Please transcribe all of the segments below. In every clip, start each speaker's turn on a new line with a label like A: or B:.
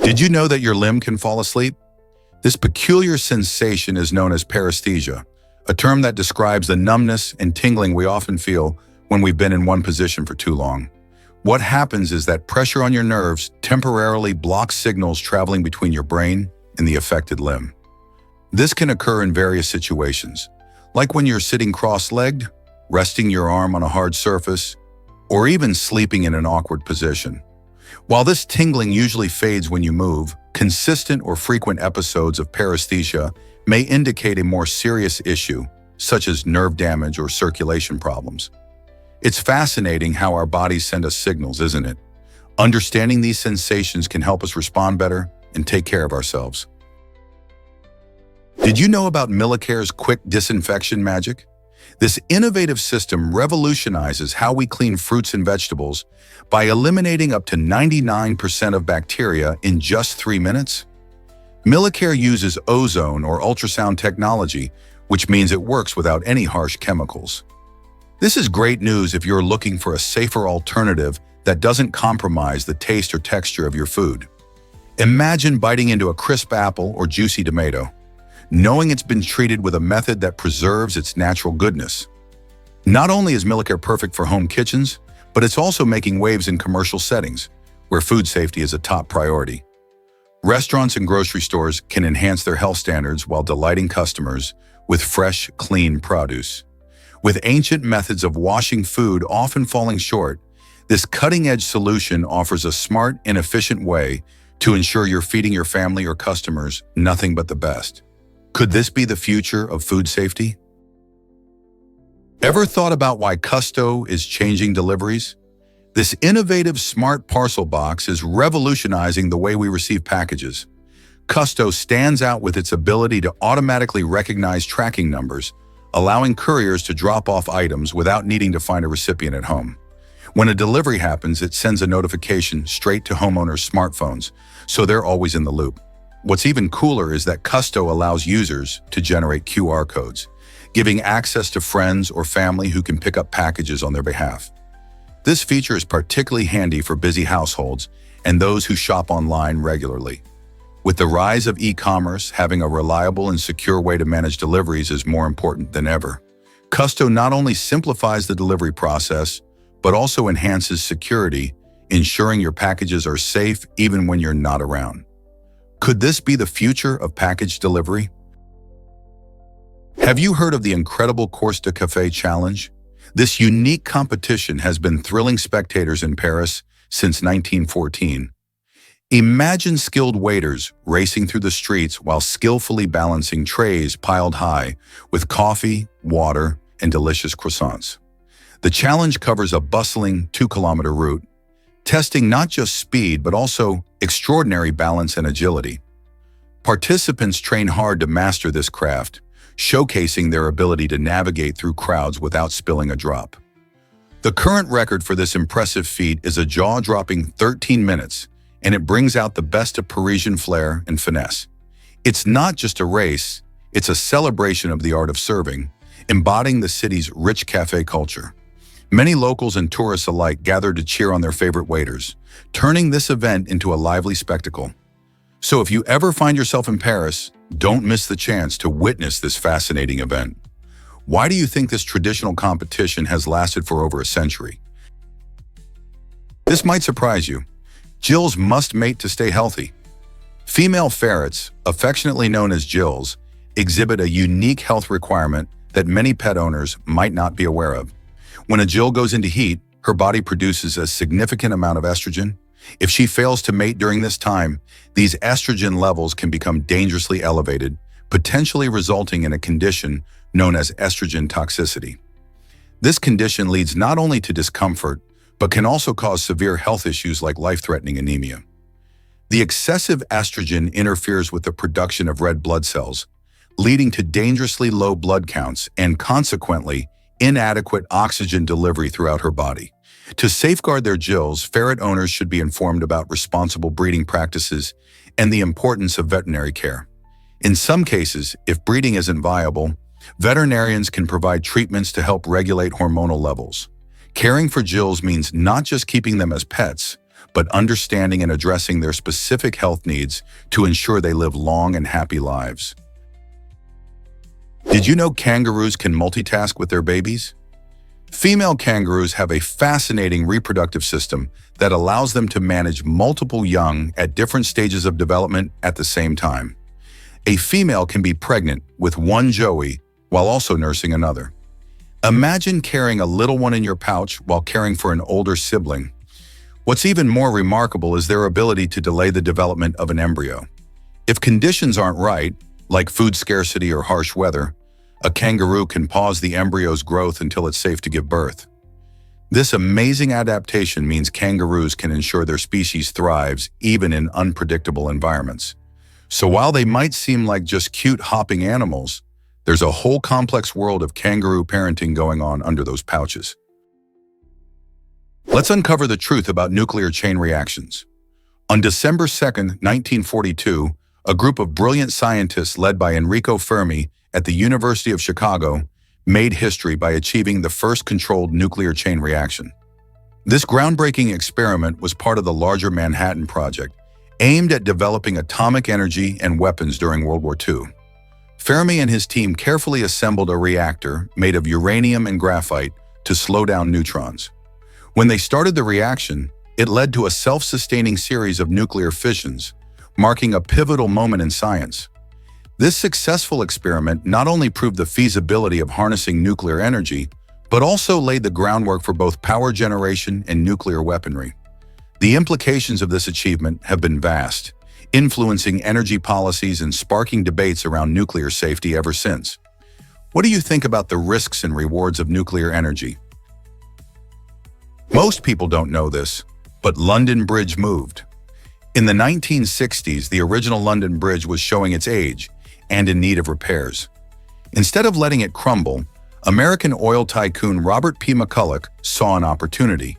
A: Did you know that your limb can fall asleep? This peculiar sensation is known as paresthesia, a term that describes the numbness and tingling we often feel when we've been in one position for too long. What happens is that pressure on your nerves temporarily blocks signals traveling between your brain and the affected limb. This can occur in various situations, like when you're sitting cross-legged, resting your arm on a hard surface, or even sleeping in an awkward position. While this tingling usually fades when you move, consistent or frequent episodes of paresthesia may indicate a more serious issue, such as nerve damage or circulation problems. It's fascinating how our bodies send us signals, isn't it? Understanding these sensations can help us respond better and take care of ourselves. Did you know about Millicare's quick disinfection magic? This innovative system revolutionizes how we clean fruits and vegetables by eliminating up to 99% of bacteria in just 3 minutes. Millicare uses ozone or ultrasound technology, which means it works without any harsh chemicals. This is great news if you're looking for a safer alternative that doesn't compromise the taste or texture of your food. Imagine biting into a crisp apple or juicy tomato, knowing it's been treated with a method that preserves its natural goodness. Not only is Millicare perfect for home kitchens, but it's also making waves in commercial settings, where food safety is a top priority. Restaurants and grocery stores can enhance their health standards while delighting customers with fresh, clean produce. With ancient methods of washing food often falling short, this cutting-edge solution offers a smart and efficient way to ensure you're feeding your family or customers nothing but the best. Could this be the future of food safety? Ever thought about why Custo is changing deliveries? This innovative smart parcel box is revolutionizing the way we receive packages. Custo stands out with its ability to automatically recognize tracking numbers, allowing couriers to drop off items without needing to find a recipient at home. When a delivery happens, it sends a notification straight to homeowners' smartphones, so they're always in the loop. What's even cooler is that Custo allows users to generate QR codes, giving access to friends or family who can pick up packages on their behalf. This feature is particularly handy for busy households and those who shop online regularly. With the rise of e-commerce, having a reliable and secure way to manage deliveries is more important than ever. Custo not only simplifies the delivery process, but also enhances security, ensuring your packages are safe even when you're not around. Could this be the future of package delivery? Have you heard of the incredible Course de Café Challenge? This unique competition has been thrilling spectators in Paris since 1914. Imagine skilled waiters racing through the streets while skillfully balancing trays piled high with coffee, water, and delicious croissants. The challenge covers a bustling 2-kilometer route, testing not just speed but also extraordinary balance and agility. Participants train hard to master this craft, showcasing their ability to navigate through crowds without spilling a drop. The current record for this impressive feat is a jaw-dropping 13 minutes, and it brings out the best of Parisian flair and finesse. It's not just a race, it's a celebration of the art of serving, embodying the city's rich café culture. Many locals and tourists alike gather to cheer on their favorite waiters, turning this event into a lively spectacle. So if you ever find yourself in Paris, don't miss the chance to witness this fascinating event. Why do you think this traditional competition has lasted for over a century? This might surprise you. Jills must mate to stay healthy. Female ferrets, affectionately known as Jills, exhibit a unique health requirement that many pet owners might not be aware of. When a Jill goes into heat, her body produces a significant amount of estrogen. If she fails to mate during this time, these estrogen levels can become dangerously elevated, potentially resulting in a condition known as estrogen toxicity. This condition leads not only to discomfort, but can also cause severe health issues like life-threatening anemia. The excessive estrogen interferes with the production of red blood cells, leading to dangerously low blood counts and, consequently, inadequate oxygen delivery throughout her body. To safeguard their Jills, ferret owners should be informed about responsible breeding practices and the importance of veterinary care. In some cases, if breeding isn't viable, veterinarians can provide treatments to help regulate hormonal levels. Caring for Jills means not just keeping them as pets, but understanding and addressing their specific health needs to ensure they live long and happy lives. Did you know kangaroos can multitask with their babies? Female kangaroos have a fascinating reproductive system that allows them to manage multiple young at different stages of development at the same time. A female can be pregnant with one joey while also nursing another. Imagine carrying a little one in your pouch while caring for an older sibling. What's even more remarkable is their ability to delay the development of an embryo. If conditions aren't right, like food scarcity or harsh weather, a kangaroo can pause the embryo's growth until it's safe to give birth. This amazing adaptation means kangaroos can ensure their species thrives even in unpredictable environments. So while they might seem like just cute hopping animals, there's a whole complex world of kangaroo parenting going on under those pouches. Let's uncover the truth about nuclear chain reactions. On December 2, 1942, a group of brilliant scientists led by Enrico Fermi at the University of Chicago made history by achieving the first controlled nuclear chain reaction. This groundbreaking experiment was part of the larger Manhattan Project, aimed at developing atomic energy and weapons during World War II. Fermi and his team carefully assembled a reactor made of uranium and graphite to slow down neutrons. When they started the reaction, it led to a self-sustaining series of nuclear fissions, marking a pivotal moment in science. This successful experiment not only proved the feasibility of harnessing nuclear energy, but also laid the groundwork for both power generation and nuclear weaponry. The implications of this achievement have been vast, influencing energy policies and sparking debates around nuclear safety ever since. What do you think about the risks and rewards of nuclear energy? Most people don't know this, but London Bridge moved. In the 1960s, the original London Bridge was showing its age and in need of repairs. Instead of letting it crumble, American oil tycoon Robert P. McCulloch saw an opportunity.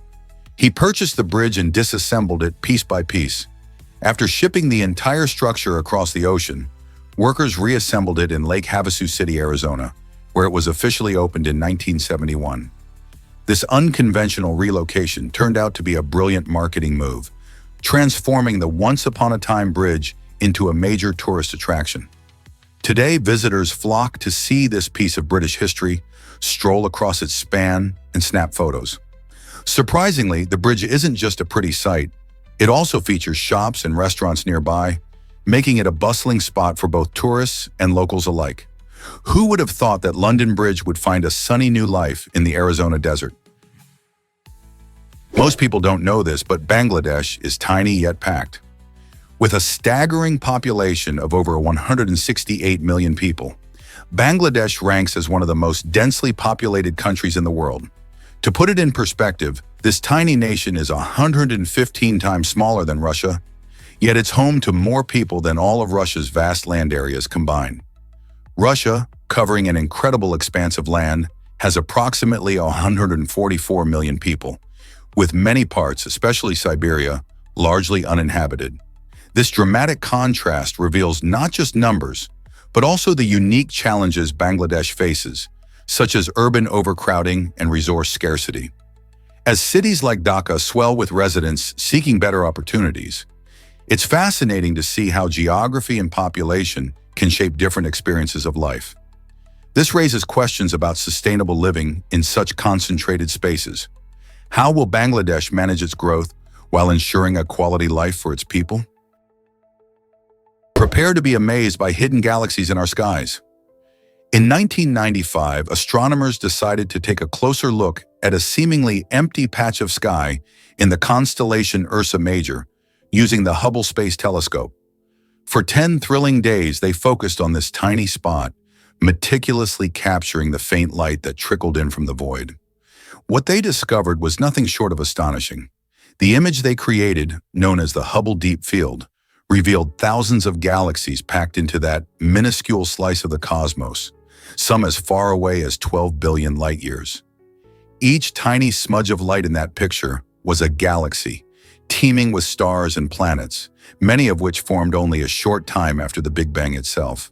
A: He purchased the bridge and disassembled it piece by piece. After shipping the entire structure across the ocean, workers reassembled it in Lake Havasu City, Arizona, where it was officially opened in 1971. This unconventional relocation turned out to be a brilliant marketing move, transforming the once-upon-a-time bridge into a major tourist attraction. Today, visitors flock to see this piece of British history, stroll across its span, and snap photos. Surprisingly, the bridge isn't just a pretty sight. It also features shops and restaurants nearby, making it a bustling spot for both tourists and locals alike. Who would have thought that London Bridge would find a sunny new life in the Arizona desert? Most people don't know this, but Bangladesh is tiny yet packed. With a staggering population of over 168 million people, Bangladesh ranks as one of the most densely populated countries in the world. To put it in perspective, this tiny nation is 115 times smaller than Russia, yet it's home to more people than all of Russia's vast land areas combined. Russia, covering an incredible expanse of land, has approximately 144 million people, with many parts, especially Siberia, largely uninhabited. This dramatic contrast reveals not just numbers, but also the unique challenges Bangladesh faces, such as urban overcrowding and resource scarcity. As cities like Dhaka swell with residents seeking better opportunities, it's fascinating to see how geography and population can shape different experiences of life. This raises questions about sustainable living in such concentrated spaces. How will Bangladesh manage its growth while ensuring a quality life for its people? Prepare to be amazed by hidden galaxies in our skies. In 1995, astronomers decided to take a closer look at a seemingly empty patch of sky in the constellation Ursa Major using the Hubble Space Telescope. For 10 thrilling days, they focused on this tiny spot, meticulously capturing the faint light that trickled in from the void. What they discovered was nothing short of astonishing. The image they created, known as the Hubble Deep Field, revealed thousands of galaxies packed into that minuscule slice of the cosmos, some as far away as 12 billion light years. Each tiny smudge of light in that picture was a galaxy, teeming with stars and planets, many of which formed only a short time after the Big Bang itself.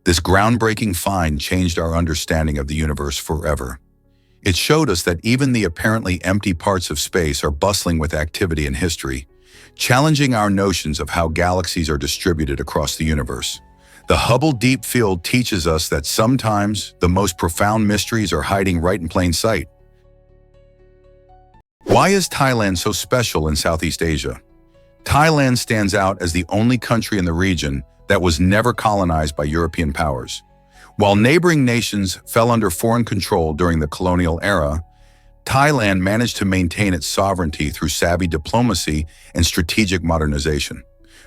A: This groundbreaking find changed our understanding of the universe forever. It showed us that even the apparently empty parts of space are bustling with activity and history, challenging our notions of how galaxies are distributed across the universe. The Hubble Deep Field teaches us that sometimes the most profound mysteries are hiding right in plain sight. Why is Thailand so special in Southeast Asia? Thailand stands out as the only country in the region that was never colonized by European powers. While neighboring nations fell under foreign control during the colonial era, Thailand managed to maintain its sovereignty through savvy diplomacy and strategic modernization.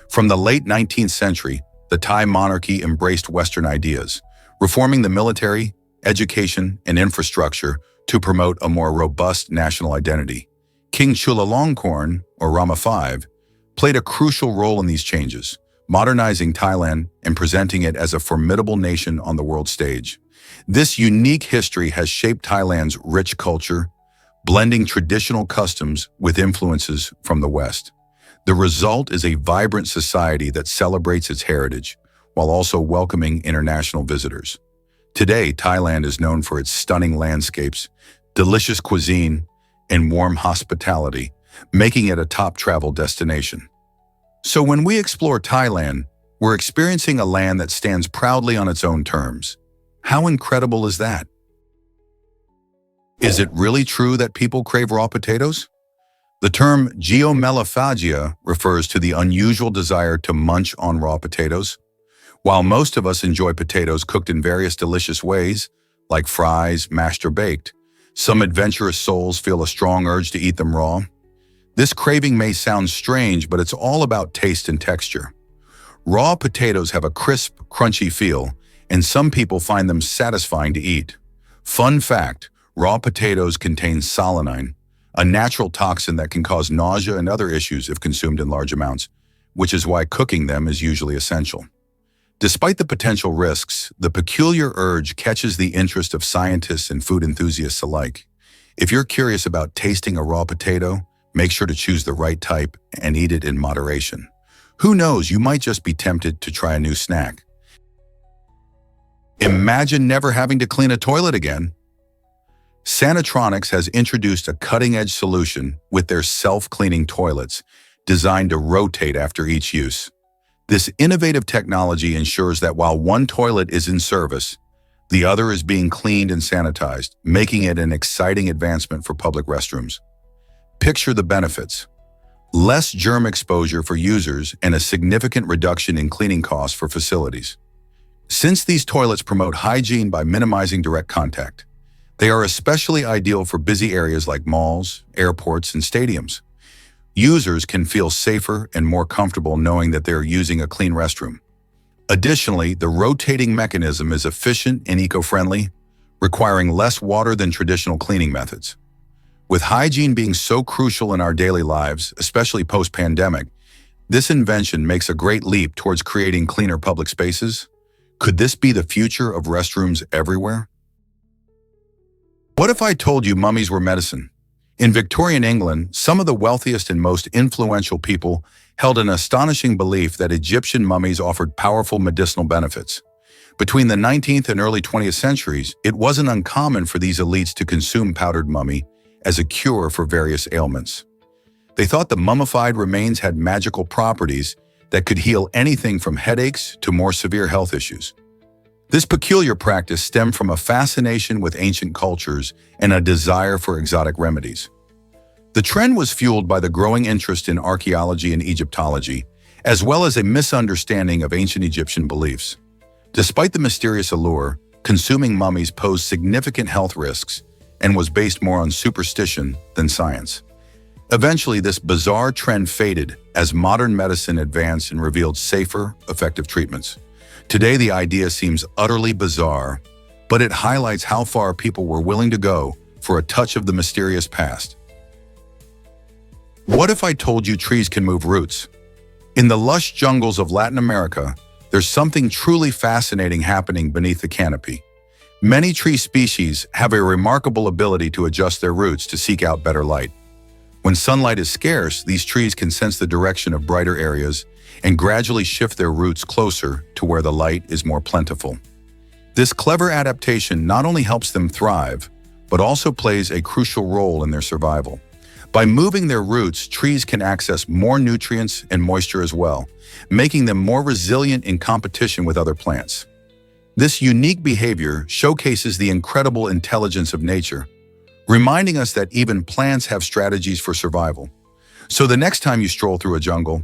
A: From the late 19th century, the Thai monarchy embraced Western ideas, reforming the military, education, and infrastructure to promote a more robust national identity. King Chulalongkorn, or Rama V, played a crucial role in these changes, modernizing Thailand and presenting it as a formidable nation on the world stage. This unique history has shaped Thailand's rich culture, blending traditional customs with influences from the West. The result is a vibrant society that celebrates its heritage, while also welcoming international visitors. Today, Thailand is known for its stunning landscapes, delicious cuisine, and warm hospitality, making it a top travel destination. So when we explore Thailand, we're experiencing a land that stands proudly on its own terms. How incredible is that? Is it really true that people crave raw potatoes? The term geomelophagia refers to the unusual desire to munch on raw potatoes. While most of us enjoy potatoes cooked in various delicious ways, like fries, mashed, or baked, some adventurous souls feel a strong urge to eat them raw. This craving may sound strange, but it's all about taste and texture. Raw potatoes have a crisp, crunchy feel, and some people find them satisfying to eat. Fun fact, raw potatoes contain solanine, a natural toxin that can cause nausea and other issues if consumed in large amounts, which is why cooking them is usually essential. Despite the potential risks, the peculiar urge catches the interest of scientists and food enthusiasts alike. If you're curious about tasting a raw potato, make sure to choose the right type and eat it in moderation. Who knows, you might just be tempted to try a new snack. Imagine never having to clean a toilet again. Sanitronics has introduced a cutting-edge solution with their self-cleaning toilets designed to rotate after each use. This innovative technology ensures that while one toilet is in service, the other is being cleaned and sanitized, making it an exciting advancement for public restrooms. Picture the benefits: less germ exposure for users and a significant reduction in cleaning costs for facilities. Since these toilets promote hygiene by minimizing direct contact, they are especially ideal for busy areas like malls, airports, and stadiums. Users can feel safer and more comfortable knowing that they are using a clean restroom. Additionally, the rotating mechanism is efficient and eco-friendly, requiring less water than traditional cleaning methods. With hygiene being so crucial in our daily lives, especially post-pandemic, this invention makes a great leap towards creating cleaner public spaces. Could this be the future of restrooms everywhere? What if I told you mummies were medicine? In Victorian England, some of the wealthiest and most influential people held an astonishing belief that Egyptian mummies offered powerful medicinal benefits. Between the 19th and early 20th centuries, it wasn't uncommon for these elites to consume powdered mummy as a cure for various ailments. They thought the mummified remains had magical properties that could heal anything from headaches to more severe health issues. This peculiar practice stemmed from a fascination with ancient cultures and a desire for exotic remedies. The trend was fueled by the growing interest in archaeology and Egyptology, as well as a misunderstanding of ancient Egyptian beliefs. Despite the mysterious allure, consuming mummies posed significant health risks and was based more on superstition than science. Eventually, this bizarre trend faded as modern medicine advanced and revealed safer, effective treatments. Today, the idea seems utterly bizarre, but it highlights how far people were willing to go for a touch of the mysterious past. What if I told you trees can move roots? In the lush jungles of Latin America, there's something truly fascinating happening beneath the canopy. Many tree species have a remarkable ability to adjust their roots to seek out better light. When sunlight is scarce, these trees can sense the direction of brighter areas and gradually shift their roots closer to where the light is more plentiful. This clever adaptation not only helps them thrive, but also plays a crucial role in their survival. By moving their roots, trees can access more nutrients and moisture as well, making them more resilient in competition with other plants. This unique behavior showcases the incredible intelligence of nature, reminding us that even plants have strategies for survival. So the next time you stroll through a jungle,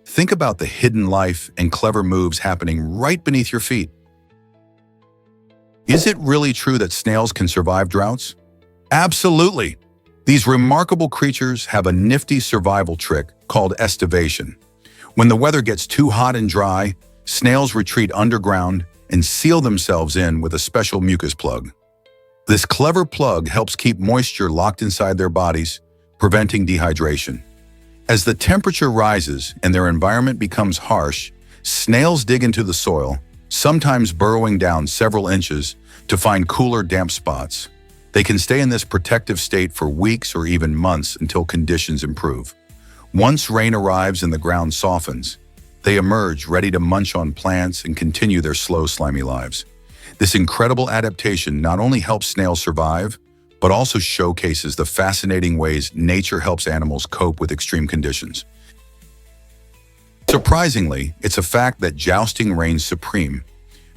A: think about the hidden life and clever moves happening right beneath your feet. Is it really true that snails can survive droughts? Absolutely! These remarkable creatures have a nifty survival trick called estivation. When the weather gets too hot and dry, snails retreat underground and seal themselves in with a special mucus plug. This clever plug helps keep moisture locked inside their bodies, preventing dehydration. As the temperature rises and their environment becomes harsh, snails dig into the soil, sometimes burrowing down several inches to find cooler, damp spots. They can stay in this protective state for weeks or even months until conditions improve. Once rain arrives and the ground softens, they emerge ready to munch on plants and continue their slow, slimy lives. This incredible adaptation not only helps snails survive, but also showcases the fascinating ways nature helps animals cope with extreme conditions. Surprisingly, it's a fact that jousting reigns supreme.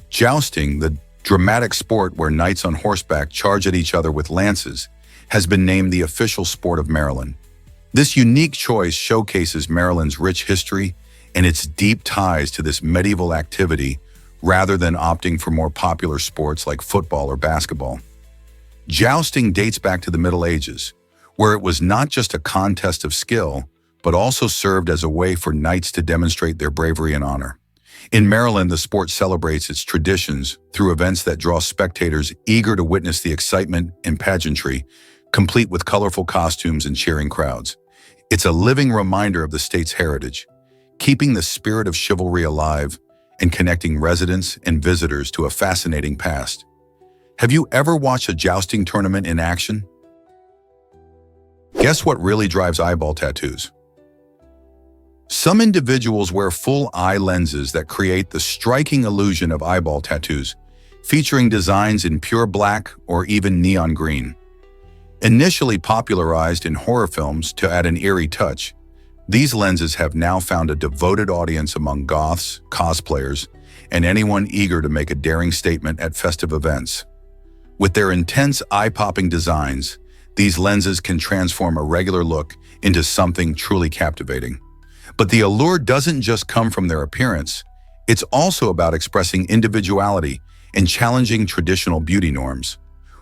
A: Jousting, the dramatic sport where knights on horseback charge at each other with lances, has been named the official sport of Maryland. This unique choice showcases Maryland's rich history and its deep ties to this medieval activity rather than opting for more popular sports like football or basketball. Jousting dates back to the Middle Ages, where it was not just a contest of skill, but also served as a way for knights to demonstrate their bravery and honor. In Maryland, the sport celebrates its traditions through events that draw spectators eager to witness the excitement and pageantry, complete with colorful costumes and cheering crowds. It's a living reminder of the state's heritage, keeping the spirit of chivalry alive and connecting residents and visitors to a fascinating past. Have you ever watched a jousting tournament in action? Guess what really drives eyeball tattoos? Some individuals wear full eye lenses that create the striking illusion of eyeball tattoos, featuring designs in pure black or even neon green. Initially popularized in horror films to add an eerie touch, these lenses have now found a devoted audience among goths, cosplayers, and anyone eager to make a daring statement at festive events. With their intense eye-popping designs, these lenses can transform a regular look into something truly captivating. But the allure doesn't just come from their appearance. It's also about expressing individuality and challenging traditional beauty norms.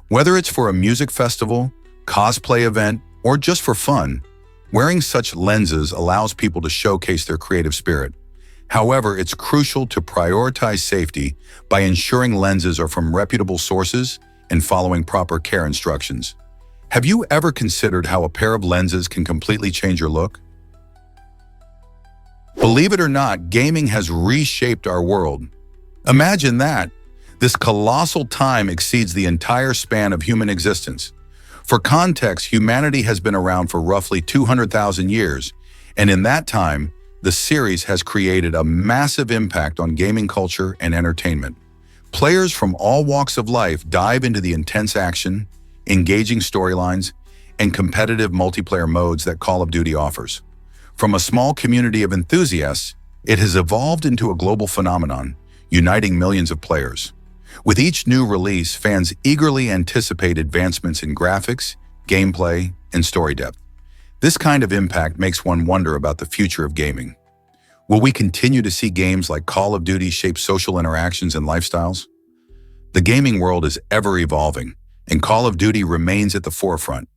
A: Whether it's for a music festival, cosplay event, or just for fun, wearing such lenses allows people to showcase their creative spirit. However, it's crucial to prioritize safety by ensuring lenses are from reputable sources and following proper care instructions. Have you ever considered how a pair of lenses can completely change your look? Believe it or not, gaming has reshaped our world. Imagine that. This colossal time exceeds the entire span of human existence. For context, humanity has been around for roughly 200,000 years, and in that time, the series has created a massive impact on gaming culture and entertainment. Players from all walks of life dive into the intense action, engaging storylines, and competitive multiplayer modes that Call of Duty offers. From a small community of enthusiasts, it has evolved into a global phenomenon, uniting millions of players. With each new release, fans eagerly anticipate advancements in graphics, gameplay, and story depth. This kind of impact makes one wonder about the future of gaming. Will we continue to see games like Call of Duty shape social interactions and lifestyles? The gaming world is ever evolving, and Call of Duty remains at the forefront.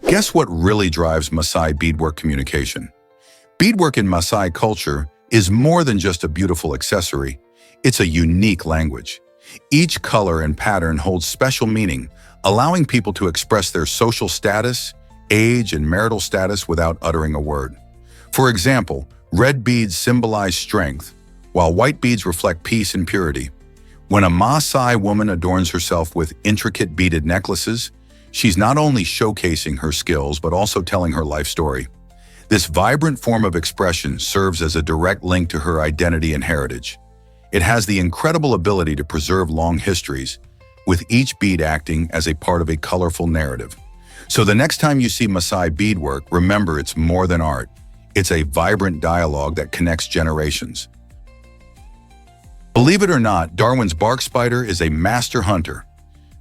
A: Guess what really drives Maasai beadwork communication? Beadwork in Maasai culture is more than just a beautiful accessory. It's a unique language. Each color and pattern holds special meaning, allowing people to express their social status, age, and marital status without uttering a word. For example, red beads symbolize strength, while white beads reflect peace and purity. When a Maasai woman adorns herself with intricate beaded necklaces, she's not only showcasing her skills but also telling her life story. This vibrant form of expression serves as a direct link to her identity and heritage. It has the incredible ability to preserve long histories, with each bead acting as a part of a colorful narrative. So the next time you see Maasai beadwork, remember it's more than art. It's a vibrant dialogue that connects generations. Believe it or not, Darwin's bark spider is a master hunter.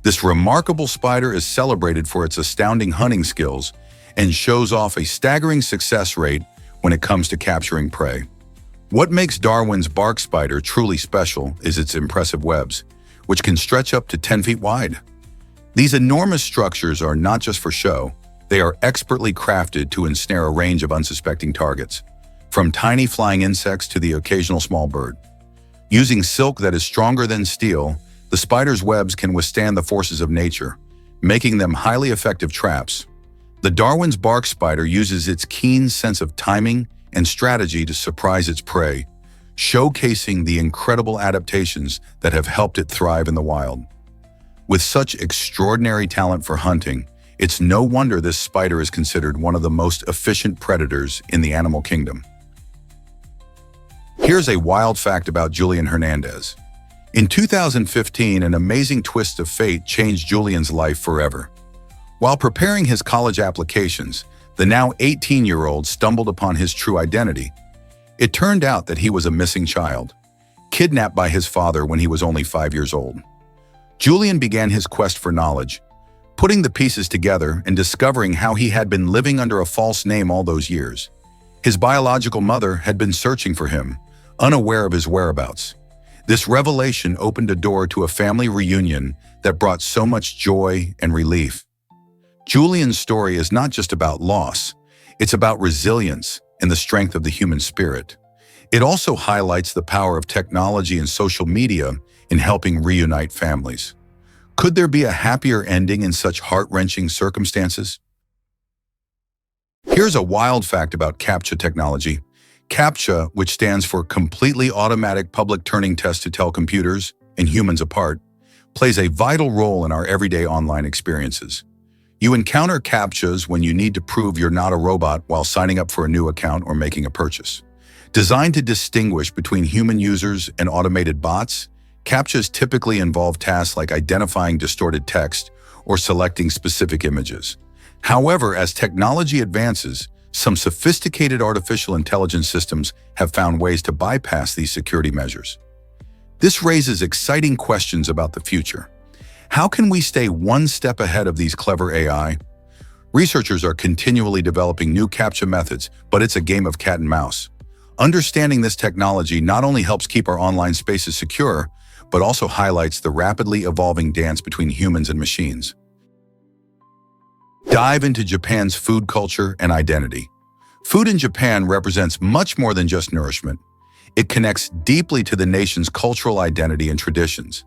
A: This remarkable spider is celebrated for its astounding hunting skills and shows off a staggering success rate when it comes to capturing prey. What makes Darwin's bark spider truly special is its impressive webs, which can stretch up to 10 feet wide. These enormous structures are not just for show, they are expertly crafted to ensnare a range of unsuspecting targets, from tiny flying insects to the occasional small bird. Using silk that is stronger than steel, the spider's webs can withstand the forces of nature, making them highly effective traps. The Darwin's bark spider uses its keen sense of timing and strategy to surprise its prey, showcasing the incredible adaptations that have helped it thrive in the wild. With such extraordinary talent for hunting, it's no wonder this spider is considered one of the most efficient predators in the animal kingdom. Here's a wild fact about Julian Hernandez. In 2015, an amazing twist of fate changed Julian's life forever. While preparing his college applications, the now 18-year-old stumbled upon his true identity. It turned out that he was a missing child, kidnapped by his father when he was only 5 years old. Julian began his quest for knowledge, putting the pieces together and discovering how he had been living under a false name all those years. His biological mother had been searching for him, unaware of his whereabouts. This revelation opened a door to a family reunion that brought so much joy and relief. Julian's story is not just about loss, it's about resilience and the strength of the human spirit. It also highlights the power of technology and social media in helping reunite families. Could there be a happier ending in such heart-wrenching circumstances? Here's a wild fact about CAPTCHA technology. CAPTCHA, which stands for Completely Automatic Public Turning Test to Tell Computers and Humans Apart, plays a vital role in our everyday online experiences. You encounter CAPTCHAs when you need to prove you're not a robot while signing up for a new account or making a purchase. Designed to distinguish between human users and automated bots, CAPTCHAs typically involve tasks like identifying distorted text or selecting specific images. However, as technology advances, some sophisticated artificial intelligence systems have found ways to bypass these security measures. This raises exciting questions about the future. How can we stay one step ahead of these clever AI? Researchers are continually developing new CAPTCHA methods, but it's a game of cat and mouse. Understanding this technology not only helps keep our online spaces secure, but also highlights the rapidly evolving dance between humans and machines. Dive into Japan's food culture and identity. Food in Japan represents much more than just nourishment. It connects deeply to the nation's cultural identity and traditions.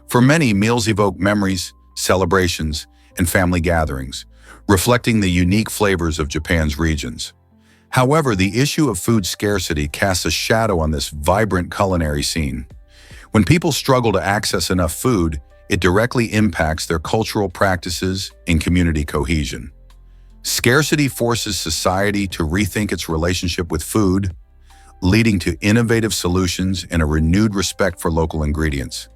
A: For many, meals evoke memories, celebrations, and family gatherings, reflecting the unique flavors of Japan's regions. However, the issue of food scarcity casts a shadow on this vibrant culinary scene. When people struggle to access enough food, it directly impacts their cultural practices and community cohesion. Scarcity forces society to rethink its relationship with food, leading to innovative solutions and a renewed respect for local ingredients.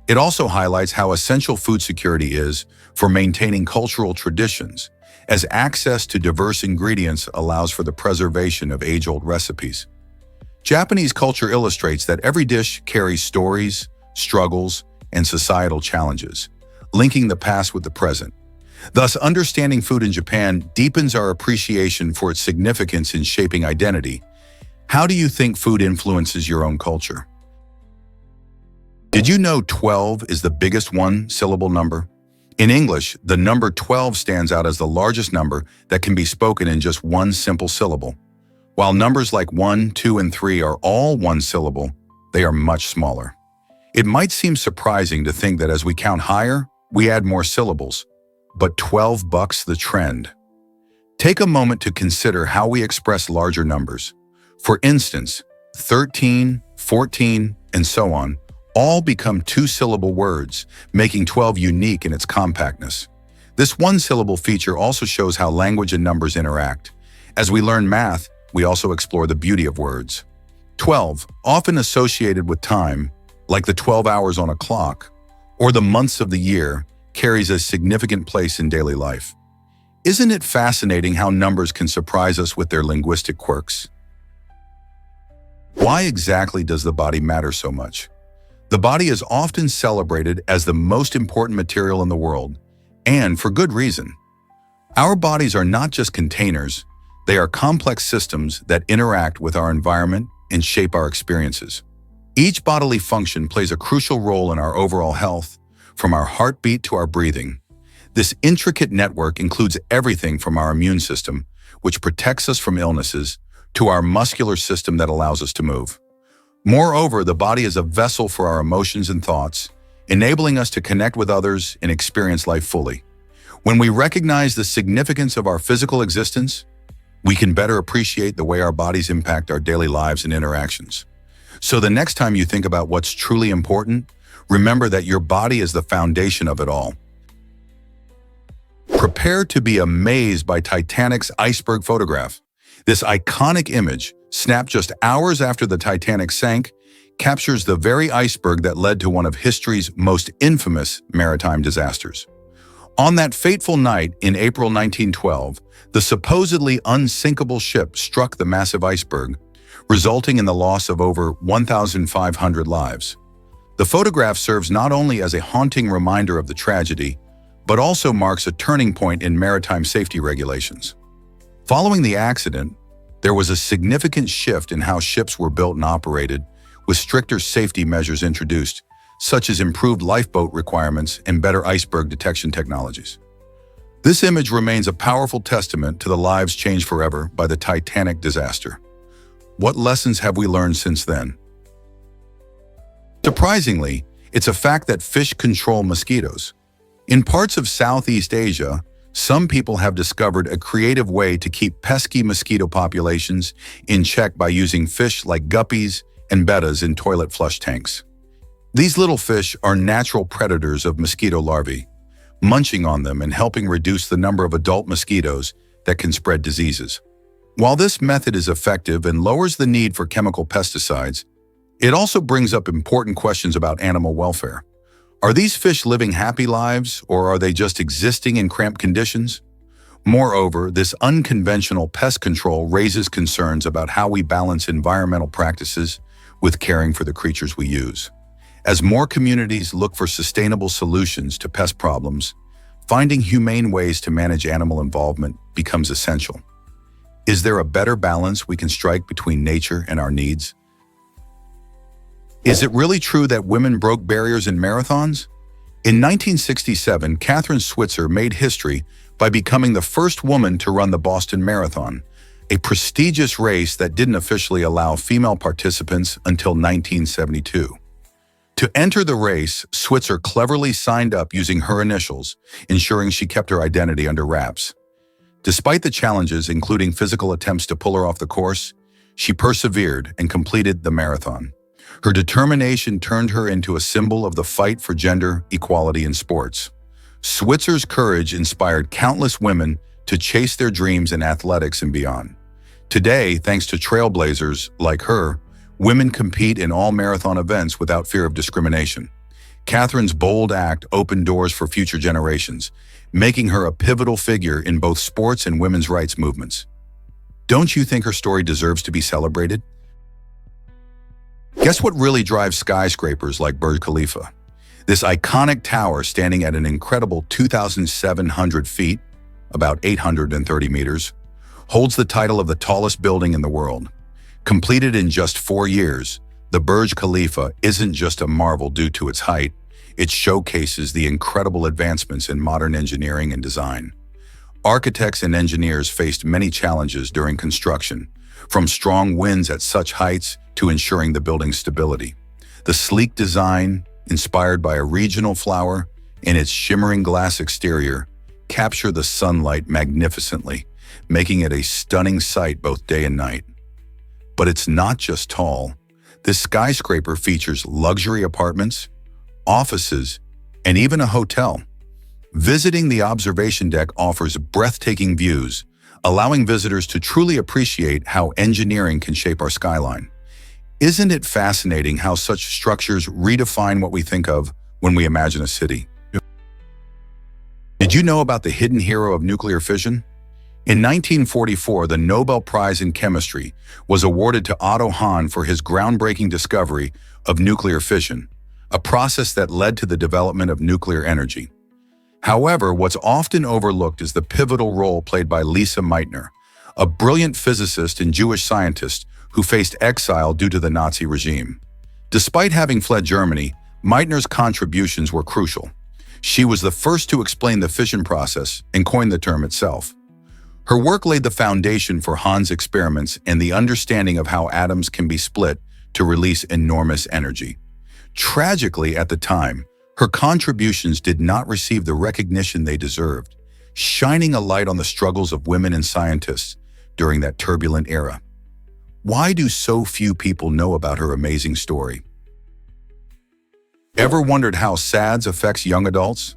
A: It also highlights how essential food security is for maintaining cultural traditions, as access to diverse ingredients allows for the preservation of age-old recipes. Japanese culture illustrates that every dish carries stories, struggles, and societal challenges, linking the past with the present. Thus, understanding food in Japan deepens our appreciation for its significance in shaping identity. How do you think food influences your own culture? Did you know 12 is the biggest one-syllable number? In English, the number 12 stands out as the largest number that can be spoken in just one simple syllable. While numbers like 1, 2, and 3 are all one syllable, they are much smaller. It might seem surprising to think that as we count higher, we add more syllables, but 12 bucks the trend. Take a moment to consider how we express larger numbers. For instance, 13, 14, and so on all become two-syllable words, making 12 unique in its compactness. This one-syllable feature also shows how language and numbers interact. As we learn math, we also explore the beauty of words. 12, often associated with time, like the 12 hours on a clock, or the months of the year carries a significant place in daily life. Isn't it fascinating how numbers can surprise us with their linguistic quirks? Why exactly does the body matter so much? The body is often celebrated as the most important material in the world, and for good reason. Our bodies are not just containers, they are complex systems that interact with our environment and shape our experiences. Each bodily function plays a crucial role in our overall health, from our heartbeat to our breathing. This intricate network includes everything from our immune system, which protects us from illnesses, to our muscular system that allows us to move. Moreover, the body is a vessel for our emotions and thoughts, enabling us to connect with others and experience life fully. When we recognize the significance of our physical existence, we can better appreciate the way our bodies impact our daily lives and interactions. So the next time you think about what's truly important, remember that your body is the foundation of it all. Prepare to be amazed by Titanic's iceberg photograph. This iconic image, snapped just hours after the Titanic sank, captures the very iceberg that led to one of history's most infamous maritime disasters. On that fateful night in April 1912, the supposedly unsinkable ship struck the massive iceberg, resulting in the loss of over 1,500 lives. The photograph serves not only as a haunting reminder of the tragedy, but also marks a turning point in maritime safety regulations. Following the accident, there was a significant shift in how ships were built and operated, with stricter safety measures introduced, such as improved lifeboat requirements and better iceberg detection technologies. This image remains a powerful testament to the lives changed forever by the Titanic disaster. What lessons have we learned since then? Surprisingly, it's a fact that fish control mosquitoes. In parts of Southeast Asia, some people have discovered a creative way to keep pesky mosquito populations in check by using fish like guppies and bettas in toilet flush tanks. These little fish are natural predators of mosquito larvae, munching on them and helping reduce the number of adult mosquitoes that can spread diseases. While this method is effective and lowers the need for chemical pesticides, it also brings up important questions about animal welfare. Are these fish living happy lives, or are they just existing in cramped conditions? Moreover, this unconventional pest control raises concerns about how we balance environmental practices with caring for the creatures we use. As more communities look for sustainable solutions to pest problems, finding humane ways to manage animal involvement becomes essential. Is there a better balance we can strike between nature and our needs? Is it really true that women broke barriers in marathons? In 1967, Kathrine Switzer made history by becoming the first woman to run the Boston Marathon, a prestigious race that didn't officially allow female participants until 1972. To enter the race, Switzer cleverly signed up using her initials, ensuring she kept her identity under wraps. Despite the challenges, including physical attempts to pull her off the course, she persevered and completed the marathon. Her determination turned her into a symbol of the fight for gender equality in sports. Switzer's courage inspired countless women to chase their dreams in athletics and beyond. Today, thanks to trailblazers like her, women compete in all marathon events without fear of discrimination. Kathrine's bold act opened doors for future generations, making her a pivotal figure in both sports and women's rights movements. Don't you think her story deserves to be celebrated? Guess what really drives skyscrapers like Burj Khalifa? This iconic tower, standing at an incredible 2,700 feet, about 830 meters, holds the title of the tallest building in the world. Completed in just 4 years, the Burj Khalifa isn't just a marvel due to its height, it showcases the incredible advancements in modern engineering and design. Architects and engineers faced many challenges during construction, from strong winds at such heights to ensuring the building's stability. The sleek design, inspired by a regional flower, and its shimmering glass exterior, capture the sunlight magnificently, making it a stunning sight both day and night. But it's not just tall. This skyscraper features luxury apartments, offices, and even a hotel. Visiting the observation deck offers breathtaking views, allowing visitors to truly appreciate how engineering can shape our skyline. Isn't it fascinating how such structures redefine what we think of when we imagine a city. Did you know about the hidden hero of nuclear fission? In 1944, the Nobel Prize in Chemistry was awarded to Otto Hahn for his groundbreaking discovery of nuclear fission, a process that led to the development of nuclear energy. However, what's often overlooked is the pivotal role played by Lise Meitner, a brilliant physicist and Jewish scientist who faced exile due to the Nazi regime. Despite having fled Germany, Meitner's contributions were crucial. She was the first to explain the fission process and coin the term itself. Her work laid the foundation for Hahn's experiments and the understanding of how atoms can be split to release enormous energy. Tragically, at the time, her contributions did not receive the recognition they deserved, shining a light on the struggles of women and scientists during that turbulent era. Why do so few people know about her amazing story? Ever wondered how SADS affects young adults?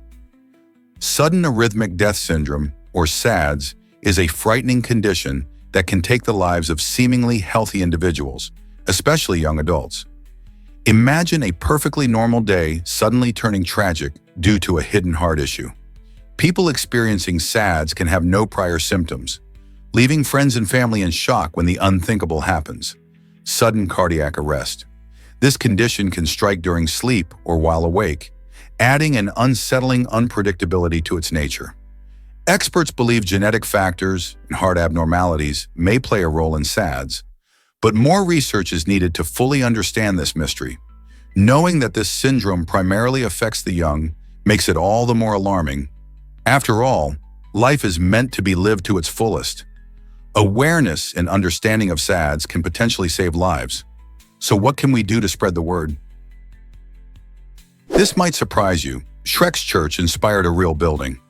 A: Sudden arrhythmic death syndrome, or SADS, is a frightening condition that can take the lives of seemingly healthy individuals, especially young adults. Imagine a perfectly normal day suddenly turning tragic due to a hidden heart issue. People experiencing SADS can have no prior symptoms, leaving friends and family in shock when the unthinkable happens: sudden cardiac arrest. This condition can strike during sleep or while awake, adding an unsettling unpredictability to its nature. Experts believe genetic factors and heart abnormalities may play a role in SADS, but more research is needed to fully understand this mystery. Knowing that this syndrome primarily affects the young makes it all the more alarming. After all, life is meant to be lived to its fullest. Awareness and understanding of SADS can potentially save lives. So what can we do to spread the word? This might surprise you. Shrek's church inspired a real building.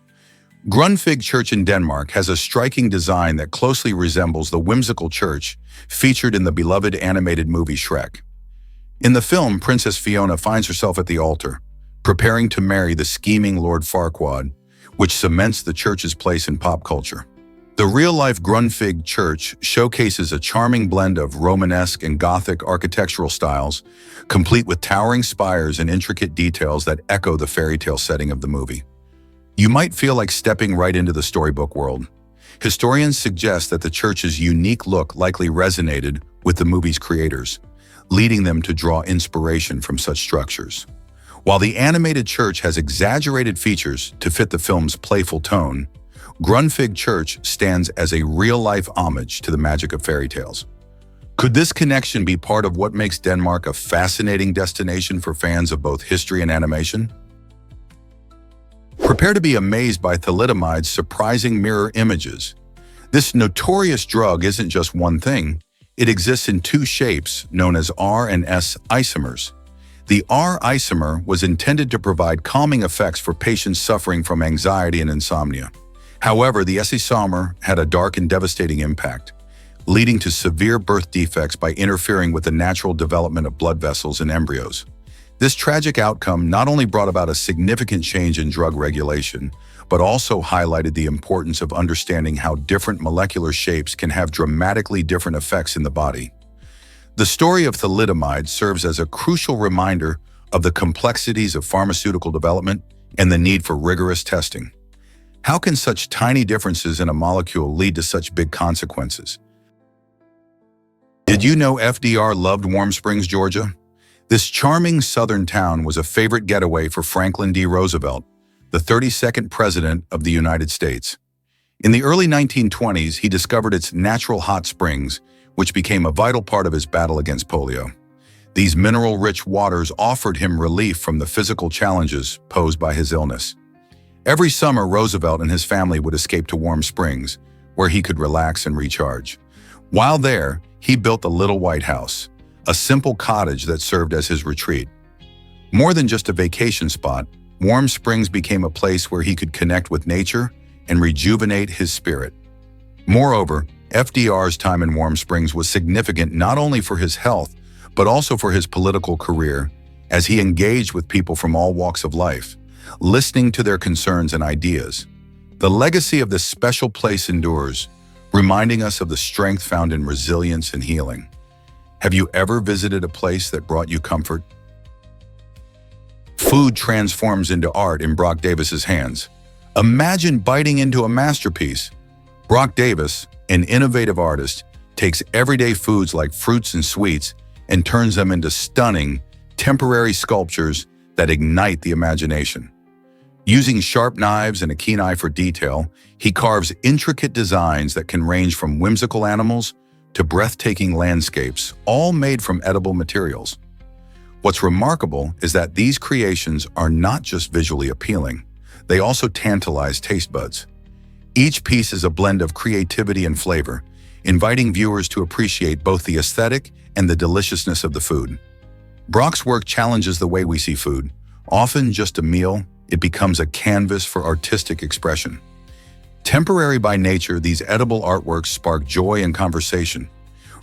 A: Grundtvig Church in Denmark has a striking design that closely resembles the whimsical church featured in the beloved animated movie Shrek. In the film, Princess Fiona finds herself at the altar, preparing to marry the scheming Lord Farquaad, which cements the church's place in pop culture. The real-life Grundtvig Church showcases a charming blend of Romanesque and Gothic architectural styles, complete with towering spires and intricate details that echo the fairy tale setting of the movie. You might feel like stepping right into the storybook world. Historians suggest that the church's unique look likely resonated with the movie's creators, leading them to draw inspiration from such structures. While the animated church has exaggerated features to fit the film's playful tone, Grundtvig Church stands as a real-life homage to the magic of fairy tales. Could this connection be part of what makes Denmark a fascinating destination for fans of both history and animation? Prepare to be amazed by thalidomide's surprising mirror images. This notorious drug isn't just one thing. It exists in two shapes known as R and S isomers. The R isomer was intended to provide calming effects for patients suffering from anxiety and insomnia. However, the S isomer had a dark and devastating impact, leading to severe birth defects by interfering with the natural development of blood vessels in embryos. This tragic outcome not only brought about a significant change in drug regulation, but also highlighted the importance of understanding how different molecular shapes can have dramatically different effects in the body. The story of thalidomide serves as a crucial reminder of the complexities of pharmaceutical development and the need for rigorous testing. How can such tiny differences in a molecule lead to such big consequences? Did you know FDR loved Warm Springs, Georgia? This charming southern town was a favorite getaway for Franklin D. Roosevelt, the 32nd President of the United States. In the early 1920s, he discovered its natural hot springs, which became a vital part of his battle against polio. These mineral-rich waters offered him relief from the physical challenges posed by his illness. Every summer, Roosevelt and his family would escape to Warm Springs, where he could relax and recharge. While there, he built the Little White House, a simple cottage that served as his retreat. More than just a vacation spot, Warm Springs became a place where he could connect with nature and rejuvenate his spirit. Moreover, FDR's time in Warm Springs was significant not only for his health, but also for his political career, as he engaged with people from all walks of life, listening to their concerns and ideas. The legacy of this special place endures, reminding us of the strength found in resilience and healing. Have you ever visited a place that brought you comfort? Food transforms into art in Brock Davis's hands. Imagine biting into a masterpiece. Brock Davis, an innovative artist, takes everyday foods like fruits and sweets and turns them into stunning, temporary sculptures that ignite the imagination. Using sharp knives and a keen eye for detail, he carves intricate designs that can range from whimsical animals to breathtaking landscapes, all made from edible materials. What's remarkable is that these creations are not just visually appealing, they also tantalize taste buds. Each piece is a blend of creativity and flavor, inviting viewers to appreciate both the aesthetic and the deliciousness of the food. Brock's work challenges the way we see food. Often just a meal, it becomes a canvas for artistic expression. Temporary by nature, these edible artworks spark joy and conversation,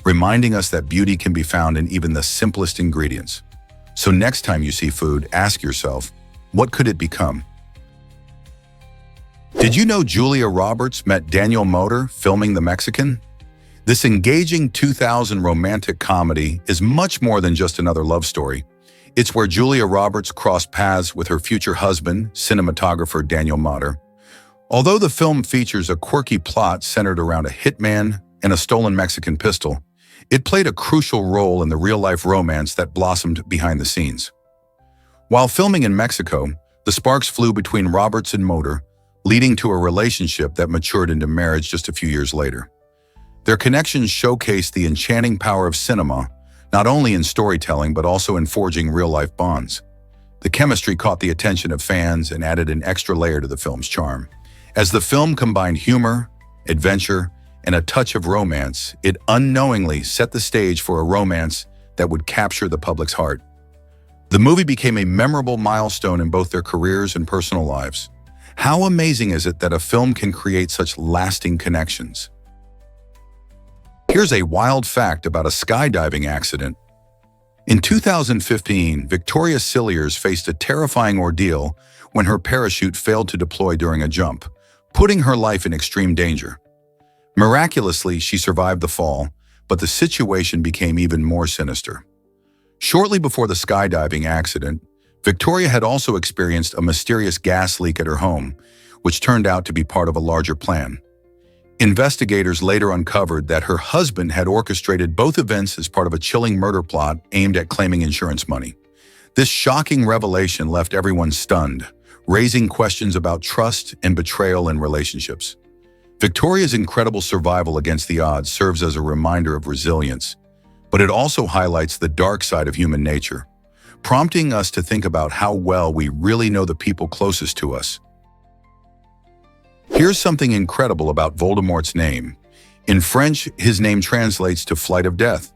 A: reminding us that beauty can be found in even the simplest ingredients. So next time you see food, ask yourself, what could it become? Did you know Julia Roberts met Daniel Moder filming The Mexican? This engaging 2000 romantic comedy is much more than just another love story. It's where Julia Roberts crossed paths with her future husband, cinematographer Daniel Moder. Although the film features a quirky plot centered around a hitman and a stolen Mexican pistol, it played a crucial role in the real-life romance that blossomed behind the scenes. While filming in Mexico, the sparks flew between Roberts and Moder, leading to a relationship that matured into marriage just a few years later. Their connections showcased the enchanting power of cinema, not only in storytelling but also in forging real-life bonds. The chemistry caught the attention of fans and added an extra layer to the film's charm. As the film combined humor, adventure, and a touch of romance, it unknowingly set the stage for a romance that would capture the public's heart. The movie became a memorable milestone in both their careers and personal lives. How amazing is it that a film can create such lasting connections? Here's a wild fact about a skydiving accident. In 2015, Victoria Cilliers faced a terrifying ordeal when her parachute failed to deploy during a jump, putting her life in extreme danger. Miraculously, she survived the fall, but the situation became even more sinister. Shortly before the skydiving accident, Victoria had also experienced a mysterious gas leak at her home, which turned out to be part of a larger plan. Investigators later uncovered that her husband had orchestrated both events as part of a chilling murder plot aimed at claiming insurance money. This shocking revelation left everyone stunned, raising questions about trust and betrayal in relationships. Victoria's incredible survival against the odds serves as a reminder of resilience, but it also highlights the dark side of human nature, prompting us to think about how well we really know the people closest to us. Here's something incredible about Voldemort's name. In French, his name translates to Flight of Death,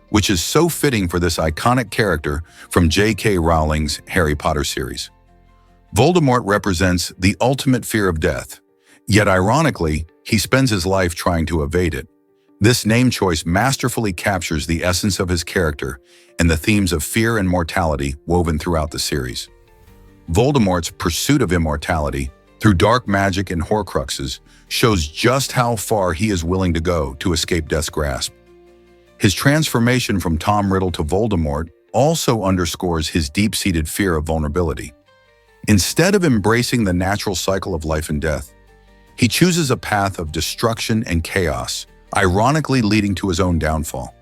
A: which is so fitting for this iconic character from J.K. Rowling's Harry Potter series. Voldemort represents the ultimate fear of death, yet ironically, he spends his life trying to evade it. This name choice masterfully captures the essence of his character and the themes of fear and mortality woven throughout the series. Voldemort's pursuit of immortality, through dark magic and Horcruxes, shows just how far he is willing to go to escape death's grasp. His transformation from Tom Riddle to Voldemort also underscores his deep-seated fear of vulnerability. Instead of embracing the natural cycle of life and death, he chooses a path of destruction and chaos, ironically leading to his own downfall.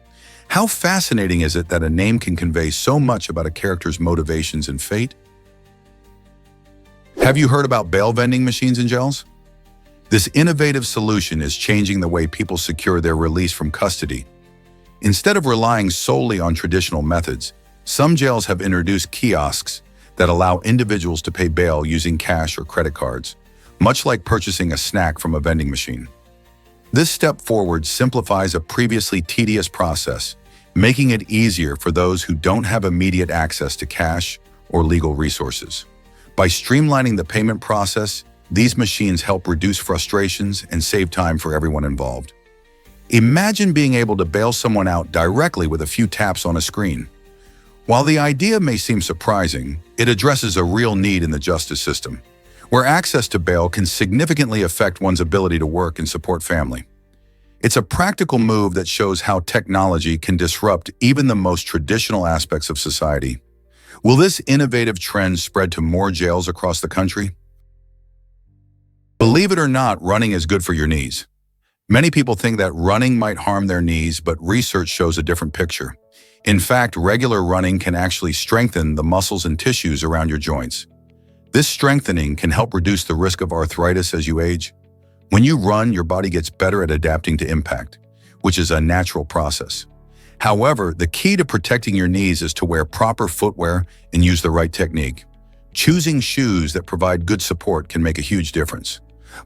A: How fascinating is it that a name can convey so much about a character's motivations and fate? Have you heard about bail vending machines in jails? This innovative solution is changing the way people secure their release from custody. Instead of relying solely on traditional methods, some jails have introduced kiosks that allow individuals to pay bail using cash or credit cards, much like purchasing a snack from a vending machine. This step forward simplifies a previously tedious process, making it easier for those who don't have immediate access to cash or legal resources. By streamlining the payment process, these machines help reduce frustrations and save time for everyone involved. Imagine being able to bail someone out directly with a few taps on a screen. While the idea may seem surprising, it addresses a real need in the justice system, where access to bail can significantly affect one's ability to work and support family. It's a practical move that shows how technology can disrupt even the most traditional aspects of society. Will this innovative trend spread to more jails across the country? Believe it or not, running is good for your knees. Many people think that running might harm their knees, but research shows a different picture. In fact, regular running can actually strengthen the muscles and tissues around your joints. This strengthening can help reduce the risk of arthritis as you age. When you run, your body gets better at adapting to impact, which is a natural process. However, the key to protecting your knees is to wear proper footwear and use the right technique. Choosing shoes that provide good support can make a huge difference.